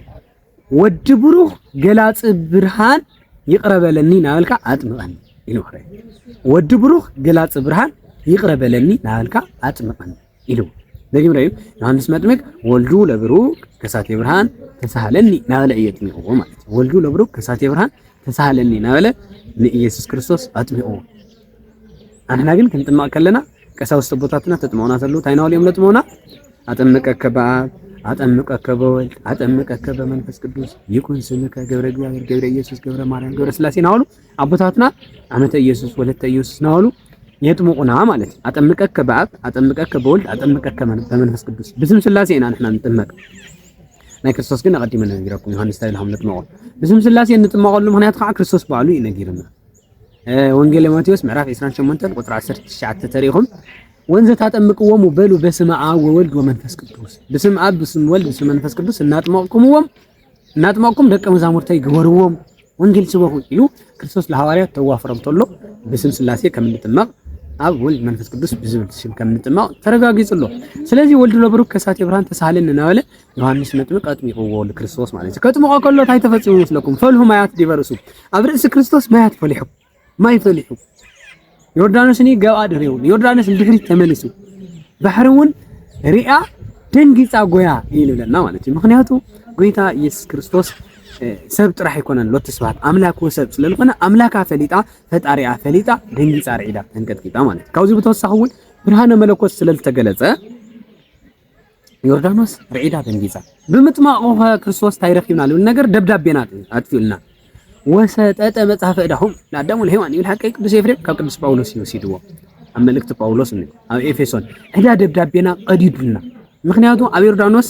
ወዲ ብሩኽ ገላፂ ብርሃን ይቅረበለኒ ናበልካ ኣጥምቐኒ ኢሉ ወዲ ብሩኽ ገላፂ ብርሃን ይቅረበለኒ ናበልካ ኣጥምቐኒ ኢሉ ደግም ረዩ ዮሃንስ መጥምቅ ወልዱ ለብሩክ ከሳቴ ብርሃን ተሳሃለኒ ናበለ እየ ጥምቕዎ ማለት እዩ። ወልዱ ለብሩክ ከሳቴ ብርሃን ተሳሃለኒ ናበለ ንኢየሱስ ክርስቶስ ኣጥምቕዎ ኣንሕና ግን ክንጥማቕ ከለና ቀሳውስቲ ቦታትና ተጥምቑና ዘለዉ ታይናው እዮም ለጥምቑና ኣጠምቀከ በአብ አጠምቀከ በወልድ አጠምቀከ በመንፈስ ቅዱስ ይኩን ስምከ ገብረ እግዚአብሔር ገብረ ኢየሱስ ገብረ ማርያም ገብረ ስላሴ ናውሉ አቦታትና ዓመተ ኢየሱስ ወለተ ኢየሱስ ናውሉ የጥምቁና ማለት አጠምቀከ በአብ አጠምቀከ በወልድ አጠምቀከ በመንፈስ ቅዱስ ብስም ስላሴ ኢና ንሕና ንጥመቅ ናይ ክርስቶስ ግን ቀዲመ ነጊረኩም ዮሐንስ ታይልኩም ንጥመቆ ብስም ስላሴ ንጥመቀሉ ምክንያት ከዓ ክርስቶስ በዓሉ ይነጊርና ወንጌል ማቴዎስ ምዕራፍ 28 ቁጥር 19 ተሪኹም ወንዘ ታጠምቅዎሙ በሉ በስመ አብ ወወልድ ወመንፈስ ቅዱስ በስመ አብ በስመ ወልድ በስመ መንፈስ ቅዱስ እናጥመቅኩም ደቀ መዛሙርተይ ግበርዎም ወንጌል ስበኹ ኢሉ ክርስቶስ ለሐዋርያት ተዋፍሮም ተሎ በስም ስላሴ ከምንጥመቅ አብ ወልድ መንፈስ ቅዱስ ብዝብል ስም ከምንጥመቅ ተረጋጊጽሎ ስለዚህ ወልድ ለብሩክ ከሳቴ ብርሃን ተሳሃለን እናበለ ዮሐንስ መጥምቅ አጥምቅዎ ለክርስቶስ ማለት ከጥምቆ ከሎ ታይ ተፈጽሙ መስለኩም ፈልሁ ማያት ዲበርሱ ኣብ ርእሲ ክርስቶስ ማያት ፈሊሑ ማይ ፈሊሑ ዮርዳኖስኒ ገባ ድሬው ዮርዳኖስ ድሕሪት ተመልሱ ባሕሩን ሪአ ደንጊጻ ጎያ ይልለና ማለት ምክንያቱ ጎይታ ኢየሱስ ክርስቶስ ሰብ ጥራሕ ይኮነን ሎት ስብሐት አምላክ ወሰብ ስለልኾነ አምላካ ፈሊጣ ፈጣሪያ ፈሊጣ ደንጊጻ ርዒዳ ተንቀጥቂጣ ማለት ካብዚ ብተወሳኺውን ብርሃነ መለኮት ስለልተገለጸ ዮርዳኖስ ርዒዳ ደንጊጻ ብምጥማቁ ክርስቶስ ታይረኺብና ሉል ነገር ደብዳቤና አጥፊልና ወሰጠጠ መጽሐፈ ዕዳሁም ለአዳም ወለሔዋን ይብል ሐቀይ ቅዱስ ኤፍሬም ካብ ቅዱስ ጳውሎስ ይወስድዎ ኣብ መልእክቲ ጳውሎስ ኣብ ኤፌሶን ዕዳ ደብዳቤና ቀዲዱልና ምክንያቱ ኣብ ዮርዳኖስ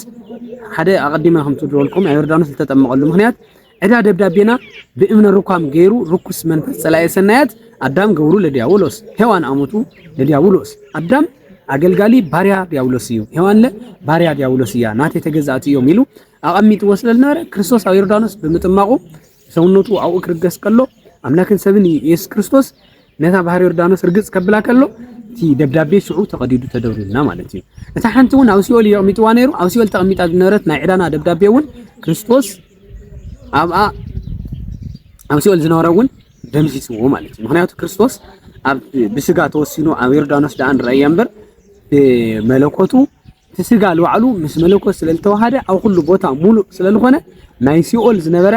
ሓደ ኣቀዲመ ከም ትደልኩም ኣብ ዮርዳኖስ ዝተጠመቀሉ ምክንያት ዕዳ ደብዳቤና ብእምነ ሩካም ገይሩ ርኩስ መንፈስ ጸላኤ ሰናያት አዳም ገብሩ ለዲያብሎስ ሔዋን አሞቱ ለዲያብሎስ አዳም አገልጋሊ ባሪያ ዲያብሎስ እዩ ሔዋን ለባሪያ ዲያብሎስ እያ ናቴ ተገዛእት እዮም ኢሉ ኣቀሚጥ ወስለል ነበረ ክርስቶስ ኣብ ዮርዳኖስ ብምጥማቁ ሰውነቱ አው ክርገስ ከሎ አምላክን ሰብን ኢየሱስ ክርስቶስ ነታ ባህር ዮርዳኖስ ርግጽ ከብላ ከሎ ቲ ደብዳቤ ሽዑ ተቀዲዱ ተደውልና ማለት እዩ እታ ሓንቲውን ኣብ ሲኦል ይቕሚጥዋ ነይሩ ኣብ ሲኦል ተቐሚጣ ዝነበረት ናይ ዕዳና ደብዳቤውን ክርስቶስ ኣብ ሲኦል ዝነበረውን ደምሲስዎ ማለት እዩ ምክንያቱ ክርስቶስ ኣብ ብስጋ ተወሲኑ ኣብ ዮርዳኖስ ዳኣን ረአየ እምበር ብመለኮቱ ተስጋ ለዋዕሉ ምስ መለኮት ስለልተዋሃደ ኣብ ኩሉ ቦታ ሙሉእ ስለልኾነ ናይ ሲኦል ዝነበረ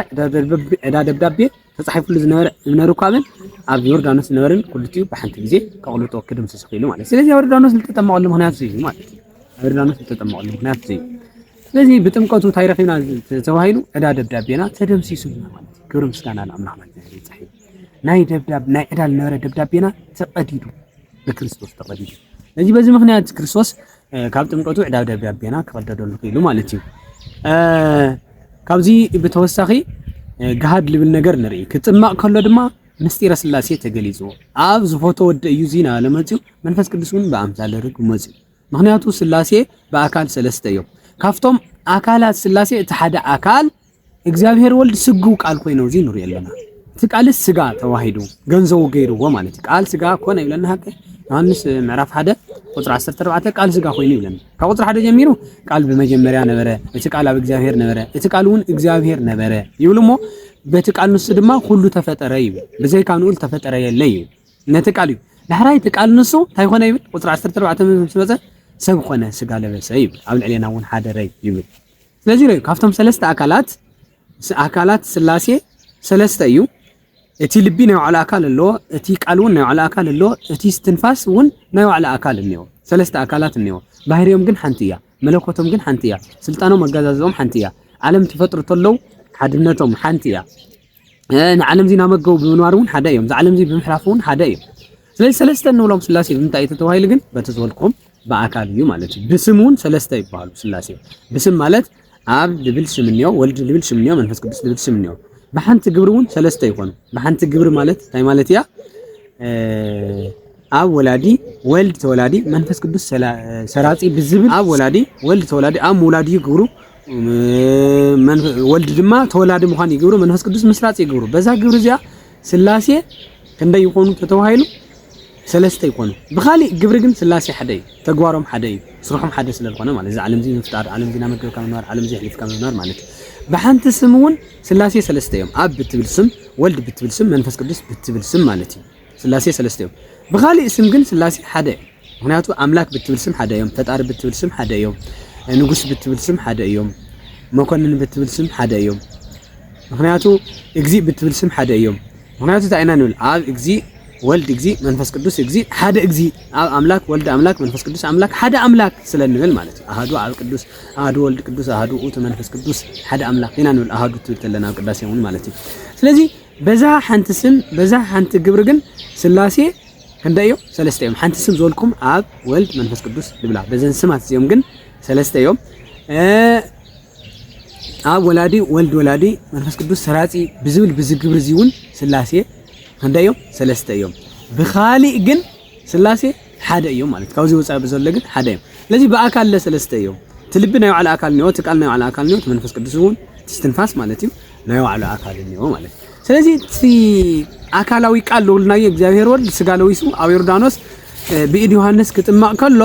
ዕዳ ደብዳቤ ተጻሒፉሉ ዝነበረ እምነሩካብን ኣብ ዮርዳኖስ ዝነበረን ኩልቲኡ ብሓንቲ ግዜ ከቕልጦ ክድምስስ ኺሉ ማለት ስለዚህ ኣብ ዮርዳኖስ ዝተጠመቀሉ ምክንያት እዩ ማለት ኣብ ዮርዳኖስ ዝተጠመቀሉ ምክንያት እዩ ስለዚህ ብጥምቀቱ ታይረኺብና ተባሂሉ ዕዳ ደብዳቤና ተደምሲሱና ማለት ክብሪ ምስጋና ለኣምላኽና ይጽሕፍ ናይ ደብዳቤ ናይ ዕዳ ዝነበረ ደብዳቤና ተቀዲዱ በክርስቶስ ተቀዲዱ ስለዚህ በዚህ ምክንያት ክርስቶስ ካብ ጥምቀቱ ዕዳ ደብዳቤና ከቀደደሉ ኺሉ ማለት እዩ ካብዚ ብተወሳኺ ገሃድ ልብል ነገር ንርኢ ክጥማቕ ከሎ ድማ ምስጢረ ስላሴ ተገሊጹ ኣብ ዝፎቶ ወደ እዩ ዚና ለመጽኡ መንፈስ ቅዱስ እውን በአምሳለ ርግብ መጽኡ ምክንያቱ ስላሴ በአካል ሰለስተ እዮም ካፍቶም አካላት ስላሴ እቲ ሓደ አካል እግዚአብሔር ወልድ ስግው ቃል ኮይኑ እዚ ንርኢ ኣለና እቲ ቃል ስጋ ተዋሂዱ ገንዘቡ ገይርዎ ማለት ቃል ስጋ ኮነ ይብለና ሐቀ ዮሐንስ ምዕራፍ 1 ቁጥር 14 ቃል ስጋ ኮይኑ ይብለና ከቁጥር 1 ጀሚሩ ቃል በመጀመሪያ ነበረ እቲ ቃል ኣብ እግዚአብሔር ነበረ እቲ ቃልውን እግዚአብሔር ነበረ ይብልሞ በቲ ቃል ንሱ ድማ ሁሉ ተፈጠረ ይብል በዘይ ካንኡል ተፈጠረ የለ ይብል ነቲ ቃል እዩ ዳሕራይ እቲ ቃል ንሱ ታይ ኾነ ይብል ቁጥር 14 ምስበፀ ሰብ ኾነ ስጋ ለበሰ ይብል ኣብ ልዕሌና እውን ሓደረ ይብል ስለዚህ ነው ካብቶም ሰለስተ አካላት ስላሴ ሰለስተ እዩ እቲ ልቢ ናይ ዋዕላ አካል ኣሎ እቲ ቃል እውን ናይ ዋዕላ አካል ኣሎ እቲ ስትንፋስ እውን ናይ ዋዕላ አካል እንዮ ሰለስተ አካላት እንዮ ባህሪዮም ግን ሓንቲ እያ መለኮቶም ግን ሓንቲ እያ ስልጣኖም መጋዛዝኦም ሓንቲ እያ ዓለም ተፈጥሩ ተለው ሓድነቶም ሓንቲ እያ ንዓለም ዚና መገቡ ብምንዋር እውን ሓደ እዮም ዝዓለም ዚ ብምሕራፍ እውን ሓደ እዮም ስለዚህ ሰለስተ እንብሎም ስላሴ ብምንታይ ተተዋሂሉ ግን በተዝወልኩም በአካል እዩ ማለት እዩ ብስም እውን ሰለስተ ይባሃሉ ስላሴ ብስም ማለት አብ ልብል ስም እንዮ ወልድ ልብል ስም እንዮ መንፈስ ቅዱስ ልብል ስም እንዮ በሓንቲ ግብር እውን ሰለስተ ይኮኑ በሓንቲ ግብር ማለት ታይ ማለት እያ አብ ወላዲ ወልድ ተወላዲ መንፈስ ቅዱስ ሰራጺ ብዝብል አብ ወላዲ ወልድ ተወላዲ አብ ወላዲ ይግብሩ ወልድ ድማ ተወላዲ ምዃን ይግብሩ መንፈስ ቅዱስ መስራጺ ይግብሩ በዛ ግብር እዚያ ስላሴ ክንደይ ይኮኑ ተተዋሂሉ ሰለስተ ይኮኑ ብኻሊእ ግብሪ ግን ስላሴ ሓደ እዩ ተግባሮም ሓደ እዩ ስርሖም ሓደ ስለልኾነ ማለት እዚ ዓለም ዚ ምፍጣር ዓለም ዚና መገብ ካብ ምንባር ዓለም ዚ ሕሊፍካ ምንባር ማለት በሓንቲ ስም እውን ስላሴ ሰለስተ እዮም አብ ብትብል ስም ወልድ ብትብል ስም መንፈስ ቅዱስ ብትብል ስም ማለት እዩ ስላሴ ሰለስተ እዮም ብኻሊእ ስም ግን ስላሴ ሓደ ምክንያቱ አምላክ ብትብል ስም ሓደ እዮም ፈጣሪ ብትብል ስም ሓደ እዮም ንጉስ ብትብል ስም ሓደ እዮም መኮንን ብትብል ስም ሓደ እዮም ምክንያቱ እግዚእ ብትብል ስም ሓደ እዮም ምክንያቱ ታይና ንብል አብ እግዚእ ወልድ እግዚ መንፈስ ቅዱስ እግዚ ሓደ እግዚ አብ አምላክ ወልድ አምላክ መንፈስ ቅዱስ አምላክ ሓደ አምላክ ስለንብል ማለት አሃዱ አብ ቅዱስ አሃዱ ወልድ ቅዱስ አሃዱ ውእቱ መንፈስ ቅዱስ ሓደ አምላክ ኢና ንብል አሃዱ ትብተለና ቅዳሴውን ማለት እዩ ስለዚህ በዛ ሓንቲ ስም በዛ ሓንቲ ግብር ግን ስላሴ ክንደዮ ሰለስተ እዮም ሓንቲ ስም ዘልኩም አብ ወልድ መንፈስ ቅዱስ ልብላ በዘን ስማት እዚኦም ግን ሰለስተ እዮም አብ ወላዲ ወልድ ወላዲ መንፈስ ቅዱስ ሰራጺ ብዝብል ብዝግብር ዚውን ስላሴ ክንደዮ ሰለስተ እዮም ብኻሊእ ግን ስላሴ ሓደ እዮም ማለት ካብዚ ወጻኢ በዘለ ግን ሓደ እዮም ስለዚ በአካል ለሰለስተ እዮም ትልብ ናይ ዋዕላ አካል ነው ትቃል ናይ ዋዕላ አካል ነው መንፈስ ቅዱስ ውን ትስትንፋስ ማለት እዩ ናይ ዋዕላ አካል ነው ማለት ስለዚህ እቲ አካላዊ ቃል ለውልናየ እግዚአብሔር ወልድ ስጋ ለዊሱ ኣብ ዮርዳኖስ ብኢድ ዮሐንስ ክጥማቅ ከሎ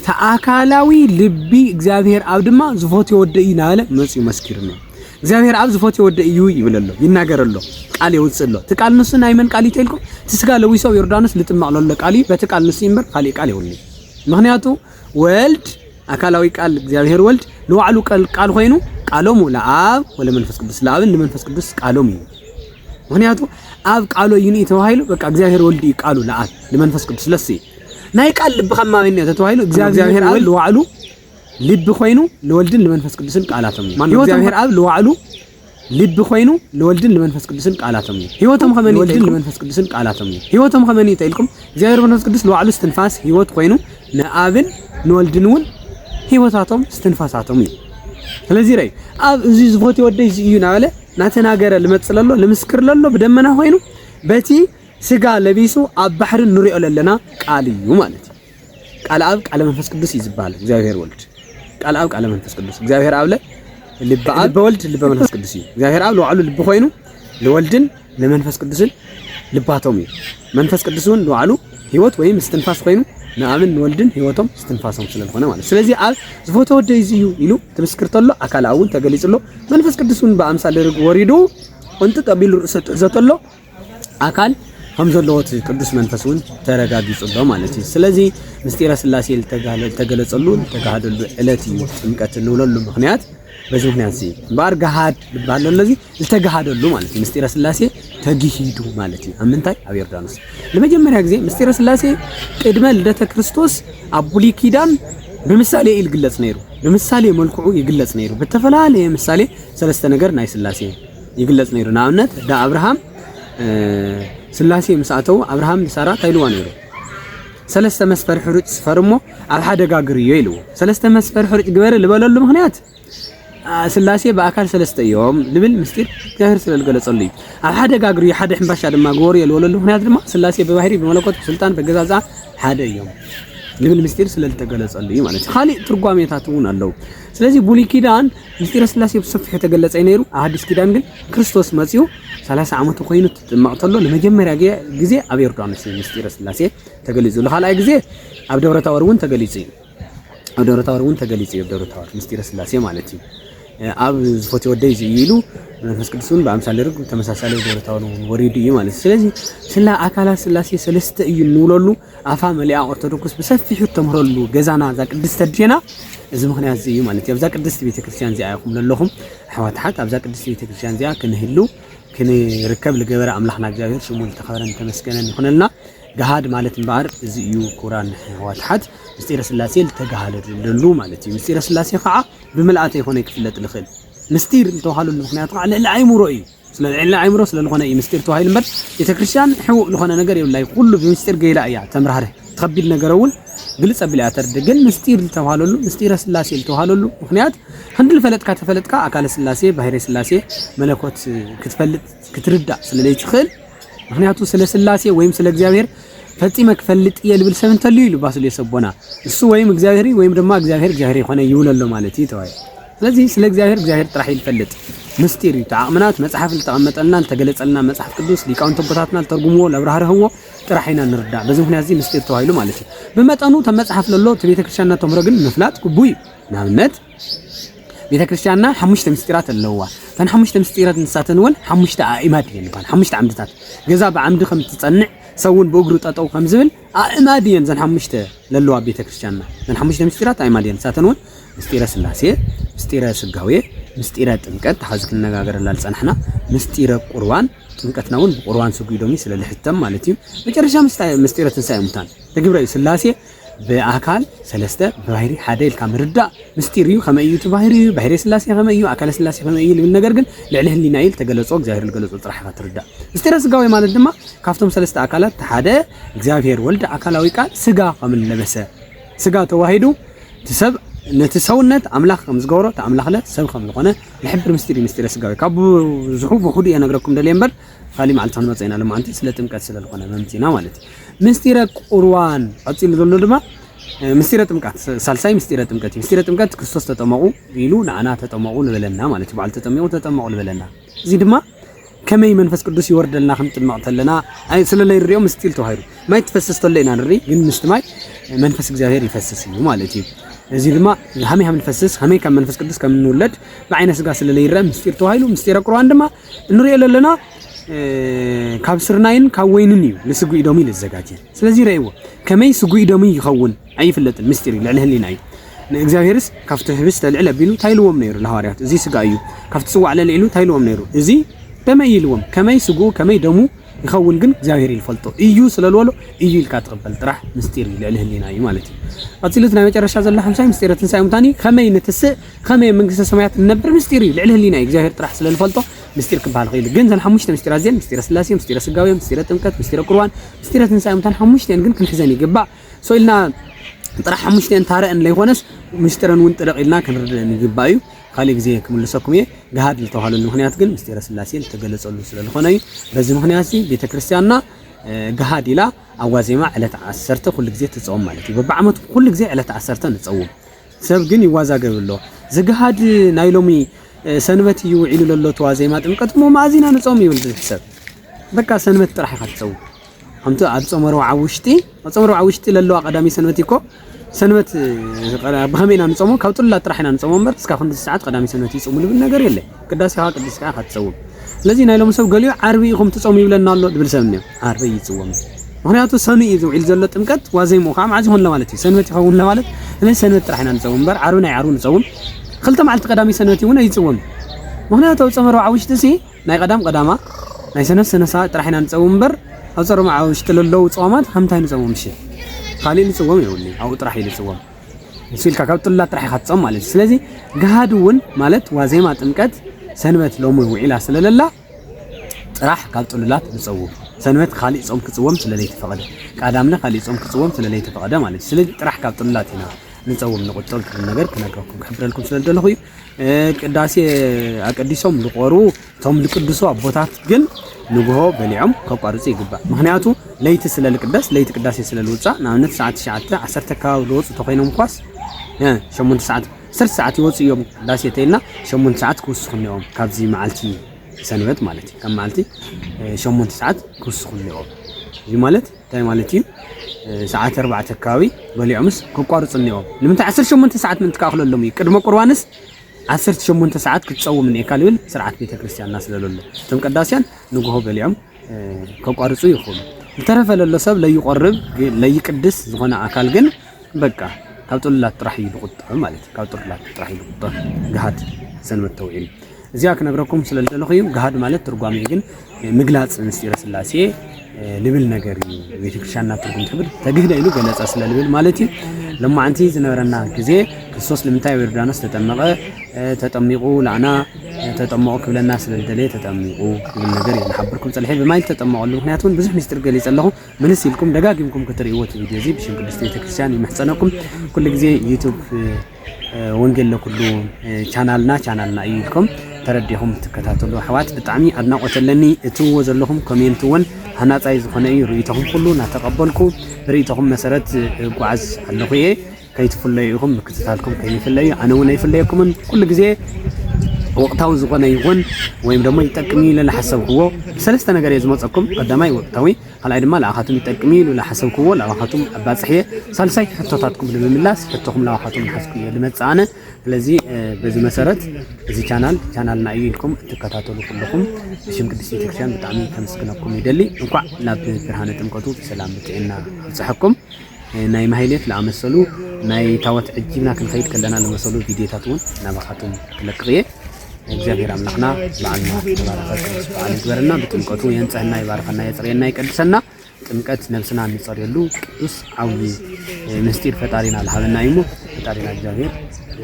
ተአካላዊ ልቢ እግዚአብሔር ኣብ ድማ ዝፎትዮ ወደይ ናለ መጽዩ መስኪር ነው እግዚአብሔር ኣብ ዝፎትዮ ወደይ እዩ ይብለሎ ይናገረሎ ቃል ይውጽሎ ተቃል ንሱ ናይ መን ቃል ይተልኩ ትስጋ ለዊሱ ኣብ ዮርዳኖስ ልጥማቅ ለሎ ቃል በተቃል ንሱ ይምበር ቃል ቃል ይውልኝ ምክንያቱ ወልድ አካላዊ ቃል እግዚአብሔር ወልድ ለዋዕሉ ቃል ኮይኑ ቃሎሙ ለአብ ወለመንፈስ ቅዱስ ለአብ ለመንፈስ ቅዱስ ቃሎሙ ምክንያቱ አብ ቃሎ ይኒ ተዋሂሉ በቃ እግዚአብሔር ወልድ ቃሉ ለአብ ለመንፈስ ቅዱስ ለሲ ናይ ቃል ልብ ከማበኛ ተተዋሂሉ እግዚአብሔር አብ ለዋዕሉ ልብ ኮይኑ ለወልድን ለመንፈስ ቅዱስን ቃላቶም እግዚአብሔር አብ ለዋዕሉ ልብ ኮይኑ ለወልድን ለመንፈስ ቅዱስን ቃላቶም ህይወቶም ከመን ወልድን ለመንፈስ ቅዱስን ቃላቶም ህይወቶም ከመን ይተልኩም እግዚአብሔር መንፈስ ቅዱስ ለዋዕሉ ስትንፋስ ህይወት ኮይኑ ነአብን ነወልድን ውን ህይወታቶም ስትንፋሳቶም ስለዚህ ራይ አብ እዚ ዝፎት ይወደይ እዩ ናለ ናተናገረ ልመጽለሎ ለምስክርለሎ በደመና ሆይኑ በቲ ስጋ ለቢሱ አብ ባህር ንሪኦ ለለና ቃል እዩ ማለት ቃል አብ ቃል መንፈስ ቅዱስ ይዝባል እግዚአብሔር ወልድ ቃል አብ ቃል መንፈስ ቅዱስ እግዚአብሔር አብ ልብ አብ ወልድ ልብ መንፈስ ቅዱስ እዩ እግዚአብሔር አብ ለዋዕሉ ልብ ሆይኑ ለወልድን ለመንፈስ ቅዱስን ልባቶም እዩ መንፈስ ቅዱስን ለዋዕሉ ህይወት ወይም እስትንፋስ ሆይኑ ነአምን ወልድን ህይወቶም እስትንፋሶም ስለሆነ ማለት ስለዚህ አብ ዝፎቶ ወደይ እዩ ኢሉ ተመስክርተሎ አካል አውን ተገሊጽሎ መንፈስ ቅዱስን በአምሳለ ርግ ወሪዱ እንት ቀቢሉ ዘተሎ አካል همزلوت ቅዱስ መንፈሱን ተረጋግጾሎ ማለት ነው ስለዚህ ምስጢረ ስላሴ ተገለጸሉ ተጋሃደሉ ዕለት እዩ ጥምቀት ንውለሉ ምክንያት በዚህ ምክንያት ሲ ባርጋሃድ ባለ ለዚህ ተጋሃደሉ ማለት ነው ምስጢረ ስላሴ ተግሂዱ ማለት ነው አምንታይ ኣብ ዮርዳኖስ ለመጀመሪያ ጊዜ ምስጢረ ስላሴ ቅድመ ልደተ ክርስቶስ አቡሊ ኪዳን በምሳሌ ይግለጽ ነይሩ በምሳሌ መልኩ ይግለጽ ነይሩ በተፈላለየ ምሳሌ ሰለስተ ነገር ናይ ስላሴ ይግለጽ ነይሩ ናአምነት ዳ አብርሃም ስላሴ መስአተው አብርሃም ሳራ ታይልዋ ነይሩ ሰለስተ መስፈር ሕሩጭ ስፈርሞ ኣብ ሓደ ጋግር ይይሉ ሰለስተ መስፈር ሕሩጭ ግበር ልበለሉ ምክንያት ስላሴ በአካል ሰለስተ ዮም ልብል ምስጢር እግዚአብሔር ስለገለጸሉ ኣብ ሓደ ጋግር ሓደ ሕምባሻ ድማ ግበር ይልወለሉ ምክንያት ድማ ስላሴ በባህሪ በመለኮት ስልጣን በገዛዛ ሓደ ዮም ልብል ምስጢር ስለተገለጸሉ ማለት ካሊ ትርጓሜታቱን አለው ስለዚህ ብሉይ ኪዳን ምስጢረ ስላሴ በሰፊሑ ተገለጸ ነይሩ አዲስ ኪዳን ግን ክርስቶስ መጽኡ 30 ዓመት ኮይኑ ተማቅተሎ ለመጀመሪያ ጊዜ ኣብ ዮርዳኖስ ምስጢረ ስላሴ ተገለጸ ለኻላይ ጊዜ ኣብ ደብረ ታቦር ውን ተገለጸ ኣብ ደብረ ታቦር ውን ተገለጸ ኣብ ደብረ ታቦር ምስጢረ ስላሴ ማለት እዩ ኣብ ዝፎት ወደይ ይይሉ መንፈስ ቅዱስን በአምሳለ ርግ ተመሳሳለ ደብረ ታቦር ወሪዱ እዩ ማለት ስለዚህ ስላ አካላት ስላሴ ሰለስተ እዩ ንውለሉ አፋ መሊአ ኦርቶዶክስ በሰፊሑ ተምረሉ ገዛና ዛ ቅድስት ተድጀና እዚ ምክንያት እዚ እዩ ማለት ኣብዛ ቅድስት ቤተክርስቲያን ዚኣ ይኹም ለለኹም ኣሕዋትሓት ኣብዛ ቅድስት ቤተክርስቲያን ዚኣ ክንህሉ ክንርከብ ለገበረ አምላኽና እግዚአብሔር ስሙ ተኸበረን ተመስገነን ይኹነልና ገሃድ ማለት እንባር እዚ እዩ ኩራን ኣሕዋትሓት ምስጢረ ስላሴ ተጋሃደሉ ማለት እዩ ምስጢረ ስላሴ ከዓ ብመልአተ ይኾነ ይክፍለጥ ልኽእል ምስጢር ተዋሃለሉ ምክንያቱ ዓለ አይምሮ እዩ ስለዓለ አይምሮ ስለልኾነ እዩ ምስጢር ተዋሂሉ እምበር ቤተክርስቲያን ሕውእ ልኾነ ነገር የብላይ ኩሉ ብምስጢር ገይላ እያ ተምራህረ ተኸቢድ ነገረውን ግልጽ ብላ ተርድግን ምስጢር ተዋሃለሉ ምስጢረ ስላሴ ተዋሃለሉ ምክንያት ክንድል ፈለጥካ ተፈለጥካ አካለ ስላሴ ባህሪ ስላሴ መለኮት ክትፈልጥ ክትርዳ ስለለይ ትኽእል ምክንያቱ ስለ ስላሴ ወይም ስለ እግዚአብሔር ፈጽመ ክፈልጥ የልብል ሰብ እንተልዩ ይሉ ባስል የሰቦና እሱ ወይም እግዚአብሔር ወይም ድማ እግዚአብሔር ይኾነ ይውለሎ ማለት ይተዋይ ስለዚህ ስለ እግዚአብሔር ጥራህ ይፈልጥ ምስጢር ተዓምናት መጽሐፍ ተቀመጠልና ተገለጸልና መጽሐፍ ቅዱስ ሊቃውንት ተቦታትና ተርጉሞ ለብራህረህዎ ጥራህና ንርዳ በዚህ ምክንያት እዚ ምስጢር ተዋይሉ ማለት ነው በመጠኑ ተመጽሐፍ ለሎ ቤተክርስቲያንና ተምሮ ግን መፍላት ኩቡይ ናምነት ቤተክርስቲያንና 5 ምስጢራት ኣለዋ ፈን 5 ምስጢራት ንሳተንወን 5 አእማድ ይባል 5 ዓምድታት ገዛ በዓምድ ከም ትጸንዕ ሰውን በእግሩ ጠጠው ከም ዝብል አእማድ የን ዘን 5 ለለዋ ቤተክርስቲያንና ዘን 5 ምስጢራት አእማድ የን ሳተንወን ምስጢረ ስላሴ ምስጢረ ስጋዌ ምስጢረ ጥምቀት ተሐዝክ ነጋገር ላልጸናሕና ምስጢረ ቁርባን ጥምቀትና ውን ቁርባን ስጉይዶሚ ስለልሕተም ማለት እዩ መጨረሻ ምስጢረ ትንሳኤ ሙታን ተግብራዩ ስላሴ በአካል ሰለስተ በባህሪ ሓደ ኢልካ ምርዳእ ምስጢር እዩ ከመይ እዩ ባህሪ እዩ ባህሪ ስላሴ ከመይ እዩ አካለ ስላሴ ከመይ እዩ ልብል ነገር ግን ልዕሊ ህሊና ኢል ተገለጾ እግዚአብሔር ልገለጾ ጥራሕ ኢኻ ትርዳእ ምስጢረ ስጋዊ ማለት ድማ ካፍቶም ሰለስተ አካላት ሓደ እግዚአብሔር ወልድ አካላዊ ቃል ስጋ ከም ለበሰ ስጋ ተዋሂዱ ተሰብ ነቲ ሰውነት አምላኽ ከም ዝገብሮ ተአምላኽለ ሰብ ከም ዝኾነ ልሕብር ምስጢረ ስጋዊ ካብ ዝሑብ ሁሉ የነግረኩም ደለ እምበር ካሊ ማዓልቲ ክንመጽእና ለማንቲ ስለ ጥምቀት ስለልኾነ መምጽና ማለት ምስጢረ ቁርባን ቀጽሉ ዘሎ ድማ ምስጢረ ጥምቀት ሳልሳይ ምስጢረ ጥምቀት ክርስቶስ ተጠመቁ ኢሉ ንዓና ተጠመቁ ልበለና ማለት እዩ በዓል ተጠመቁ ልበለና እዚ ድማ ከመይ መንፈስ ቅዱስ ይወርደልና ከም ጥምቅ ተለና አይ ስለለይ ሪኦ ምስጢል ተዋሂዱ ማይ ተፈስስ ተለይና ንሪ ግን ምስት ማይ መንፈስ እግዚአብሔር ይፈስስ እዩ ማለት እዩ እዚ ድማ ሃመይ ንፈስስ ሃመይ ከም መንፈስ ቅዱስ ከም እንውለድ በዓይነ ስጋ ስለለይ ረ ምስጢር ተዋሂዱ ምስጢረ ቁርባን ድማ እንሪኦ ለለና ካብ ስርናይን ካብ ወይንን እዩ ለስጉይ ዶሚ ለዘጋጀ ስለዚ ረይዎ ከመይ ስጉይ ዶሚ ይኸውን አይፍለጥን ምስጢር ልዕሊ ህሊና እዩ ንእግዚአብሔርስ ካብቲ ህብስተ ልዕል አቢሉ ታይልዎም ነይሩ ለሐዋርያት እዚ ስጋ እዩ ካብቲ ጽዋዕ ለልዒሉ ታይልዎም ነይሩ እዚ ከመይ ይልዎም ከመይ ስጉ ከመይ ደሙ ይኸውን ግን እግዚአብሔር ይልፈልጦ እዩ ስለልወሎ እዩ ኢልካ ተቀበል ጥራሕ ምስጢር ልዕሊ ህሊና እዩ ማለት እዩ ቀጽሉት ናይ መጨረሻ ዘላ 50 ምስጢረ ትንሳኤ ሙታን ከመይ ንትስእ ከመይ መንግስተ ሰማያት ነብር ምስጢር እዩ ልዕሊ ህሊና እዩ እግዚአብሔር ጥራሕ ስለልፈልጦ ምስጢር ክባል ኸይል ግን ዘን 5 ምስጢራት ዘን ምስጢረ ስላሴ ምስጢረ ስጋዊ ምስጢረ ጥምቀት ምስጢረ ቁርባን ምስጢረ ትንሳኤ ሙታን 5 ግን ክንሕዘን ይግባእ ሶኢልና ጥራሕ 5 ታረአን ለይኾነስ ምስጢረን ውን ጥረቕ ኢልና ክንርድእን ይግባእ እዩ ካሊ ግዜ ክምልሰኩም እየ ገሃድ ልተዋሃለሉ ምክንያት ግን ምስጢረ ስላሴ ልተገለጸሉ ስለልኾነ እዩ በዚ ምክንያት ቤተክርስቲያንና ገሃድ ኢላ አዋዜማ ዕለት 10 ኩሉ ግዜ ትጾም ማለት እዩ በዓመቱ ኩሉ ግዜ ዕለት 10 ንጾም ሰብ ግን ይዋዛገብሎ ዝገሃድ ናይ ሎሚ ሰንበት እዩ ኢሉ ለሎ ተዋዜማ ጥምቀት ሞ ማዚና ንጾም ይብል ሰብ በቃ ሰንበት ጥራሕ ኢኻ ትጾም ከምቲ ኣብ ጾመሮ ዓውሽቲ ለሎ ቀዳሚ ሰንበት ይኮ ሰንበት በኸመይና ንጾሞ ካብ ጥላ ጥራሕና ንጾሞ እምበር እስካ ክንዲ ሰዓት ቀዳሚ ሰንበት ይጾሙ ልብል ነገር የለ ቅዳሴ ካ ቅዱስ ካ ክትጾም ስለዚ ናይ ሎም ሰብ ገሊዩ ዓርቢ ኢኹም ትጾሙ ይብለና ኣሎ ድብል ሰብ ነው ዓርቢ ይጽወም ምክንያቱ ሰኑ እዩ ዝውዒል ዘሎ ጥምቀት ዋዜሙ ካ ማዕዚ ሆን ለማለት እዩ ሰንበት ይኸውን ለማለት ስለዚ ሰንበት ጥራሕና ንጾም እምበር ዓርቢ ናይ ዓርቢ ንጾም ክልተ መዓልቲ ቀዳሚ ሰንበት ይሁን አይጽወም ምክንያቱ ጾመሮ ዓውሽቲ ሲ ናይ ቀዳማ ናይ ሰነሳ ጥራሕና ንጾም እምበር ኣብ ጾመሮ ዓውሽቲ ለለው ጾማት ከምታይ ንጾም ምሽ ካሊ ንጽወም ይውል አው ጥራሕ ይልጽወም ሲልካ ካብ ጥላ ጥራሕ ይኻጽም ማለት ስለዚ ገሃድ ውን ማለት ዋዜማ ጥምቀት ሰንበት ሎሙ ውዒላ ስለለላ ጥራሕ ካብ ጥሉላት ንጽው ሰንበት ካሊ ጾም ክጽወም ስለለይ ተፈቀደ ቀዳምና ካሊ ጾም ክጽወም ስለለይ ተፈቀደ ማለት ስለዚ ጥራሕ ካብ ጥሉላት ኢና ንጽውም ንቁጥል ነገር ክነግረኩም ክሕብረልኩም ስለደለኹ ቅዳሴ አቀዲሶም ልቆሩ ቶም ልቅዱሶ አቦታት ግን ንግሆ በሊዖም ከቋርጽ ይግባእ ምክንያቱ ለይቲ ስለልቅዳስ ለይቲ ቅዳሴ ስለልውጻ ናብነት ሰዓት 10 አካባቢ ልወጹ ተኮይኖም ኳስ 8 ሰዓት 10 ሰዓት ይወጹ እዮም ቅዳሴ ተይልና 8 ሰዓት ክውስኹም ካብዚ መዓልቲ ሰንበት ማለት ከም መዓልቲ 8 ሰዓት ክውስኹም እዩ ማለት ታይ ማለት እዩ ሰዓት 4 አካባቢ በሊዖምስ ከቋርጽ ነዎም ንምንታይ 18 ሰዓት ምን ተካኽለሎም ቅድመ ቁርባንስ 18 ሰዓት ክትጸውም ምን ይካልብል ስርዓት ቤተክርስቲያንና ስለለሎ ቶም ቅዳሴያን ንግሆ በሊዖም ከቋርጹ ይኹሉ ተረፈለሎ ሰብ ለይቆርብ ለይቅድስ ዝኾነ አካል ግን በቃ ካብ ጥላት ጥራሕ ይልቁጥ ማለት ካብ ጥላት ጥራሕ ይልቁጥ ገሃድ ሰንበት ተውዒል እዚያ ክነግረኩም ስለልደለኹ ገሃድ ማለት ትርጓሜ ግን ምግላጽ ምስጢረ ስላሴ ልብል ነገር እዩ ቤተክርስቲያንና ትርጉም ትብል ተግህደ ኢሉ ገለጻ ስለልብል ማለት እዩ ለማዓንቲ ዝነበረና ግዜ ክርስቶስ ለምንታይ ዮርዳኖስ ተጠሚቁ ላዕና ተጠመቁ ክብለና ስለልደለ ተጠሚቁ ይብል ነገር ይሓብርኩም ጸልሐ በማይል ተጠመቁሉ ምክንያቱ ብዙሕ ምስጢር ገሊጽ ኣለኹ ምንስ ኢልኩም ደጋጊምኩም ክትርእይዎ ቪድዮ እዚ ብሽም ቅድስት ቤተክርስቲያን ይምሕፀነኩም ኩሉ ግዜ ዩቲዩብ ወንጌል ለኩሉ ቻናልና ኢልኩም ተረዲኹም ትከታተሉ ኣሕዋት ብጣዕሚ ኣድናቆተለኒ እትዎ ዘለኹም ኮሜንት ውን ሃናጻይ ዝኾነ እዩ ርእይተኹም ኩሉ ናተቀበልኩ ርእይተኹም መሰረት ጓዓዝ ኣለኹ እየ ከይትፍለዩኹም ክትታልኩም ከይፍለዩ ኣነ ውን ኣይፍለየኩምን ኩሉ ግዜ ወቅታዊ ዝኾነ ይኹን ወይም ደግሞ ይጠቅሚ ኢለ ለሓሰብክዎ ሰለስተ ነገር እየ ዝመፀኩም ቀዳማይ ወቅታዊ ካልኣይ ድማ ለኣኻቱም ይጠቅሚ ኢሉ ለሓሰብክዎ ለኣኻቱም ኣባፅሕየ ሳልሳይ ሕቶታትኩም ንምምላስ ሕቶኹም ለኣኻቱም ሓስኩ እየ ልመፅእ ኣነ ስለዚ በዚ መሰረት እዚ ቻናልና እዩ ኢልኩም እትከታተሉ ኩልኩም ብሽም ቅድስት ቤተክርስቲያን ብጣዕሚ ከመስግነኩም ይደሊ እንኳዕ ናብ ብርሃነ ጥምቀቱ ብሰላም ብጥዕና ይብፅሐኩም ናይ ማህሌት ለኣመሰሉ ናይ ታወት ዕጅብና ክንኸይድ ከለና ለመሰሉ ቪድዮታት ውን ናባኻቱም ክለቅቕ እየ እግዚአብሔር አምላክና በዓልና ተባረከ በዓል ይግበርና በጥምቀቱ የንጽህና ይባርከና የጽሬና ይቀድሰና ጥምቀት ነፍስና እንጸርየሉ ቅዱስ ዓብይ ምስጢር ፈጣሪና ለሃብና ይሙ ፈጣሪና እግዚአብሔር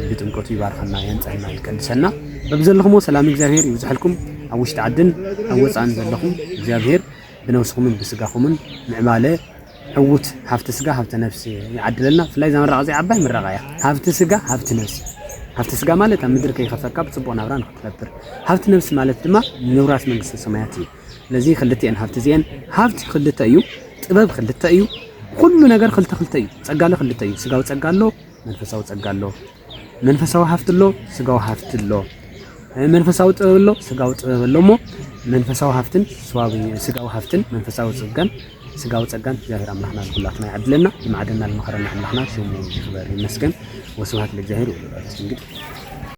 በጥምቀቱ ይባርከና የንጽህና ይቀድሰና በብዘለኹም ሰላም እግዚአብሔር ይብዛሕልኩም ኣብ ውሽጢ ዓድን ኣብ ወፃእን ዘለኹም እግዚአብሔር ብነፍስኹምን ብስጋኹምን ምዕባለ ዕውት ሃፍቲ ስጋ ሃፍቲ ነፍሲ ይዓድለልና ፍላይ ዘመረቀ ዘይ ዓባይ ምረቃያ ሃፍቲ ስጋ ሃፍቲ ነፍሲ ሃፍቲ ስጋ ማለት ኣብ ምድር ከይኸፈካ ብጽቡቕ ናብራ ንኽትነብር ሃፍቲ ነፍሲ ማለት ድማ ንውራስ መንግስቲ ሰማያት እዩ ለዚ ክልቲአን ሃፍቲ እዚአን ሃፍቲ ክልተ እዩ ጥበብ ክልተ እዩ ኩሉ ነገር ክልተ እዩ ጸጋለ ክልተ እዩ ስጋው ጸጋሎ መንፈሳዊ ጸጋሎ መንፈሳዊ ሃፍትሎ ስጋው ሃፍትሎ መንፈሳዊ ጥበብሎ ስጋው ጥበብሎሞ መንፈሳዊ ሃፍትን ስጋው ሃፍትን መንፈሳዊ ጸጋን ስጋው ጸጋን እግዚአብሔር አምላክና ሁላትና ያድለና ይማዕደና ለመኸረና አምላክና ሽሙ ይክበር ይመስገን ወስብሐት ለእግዚአብሔር ወለወላዲቱ ድንግል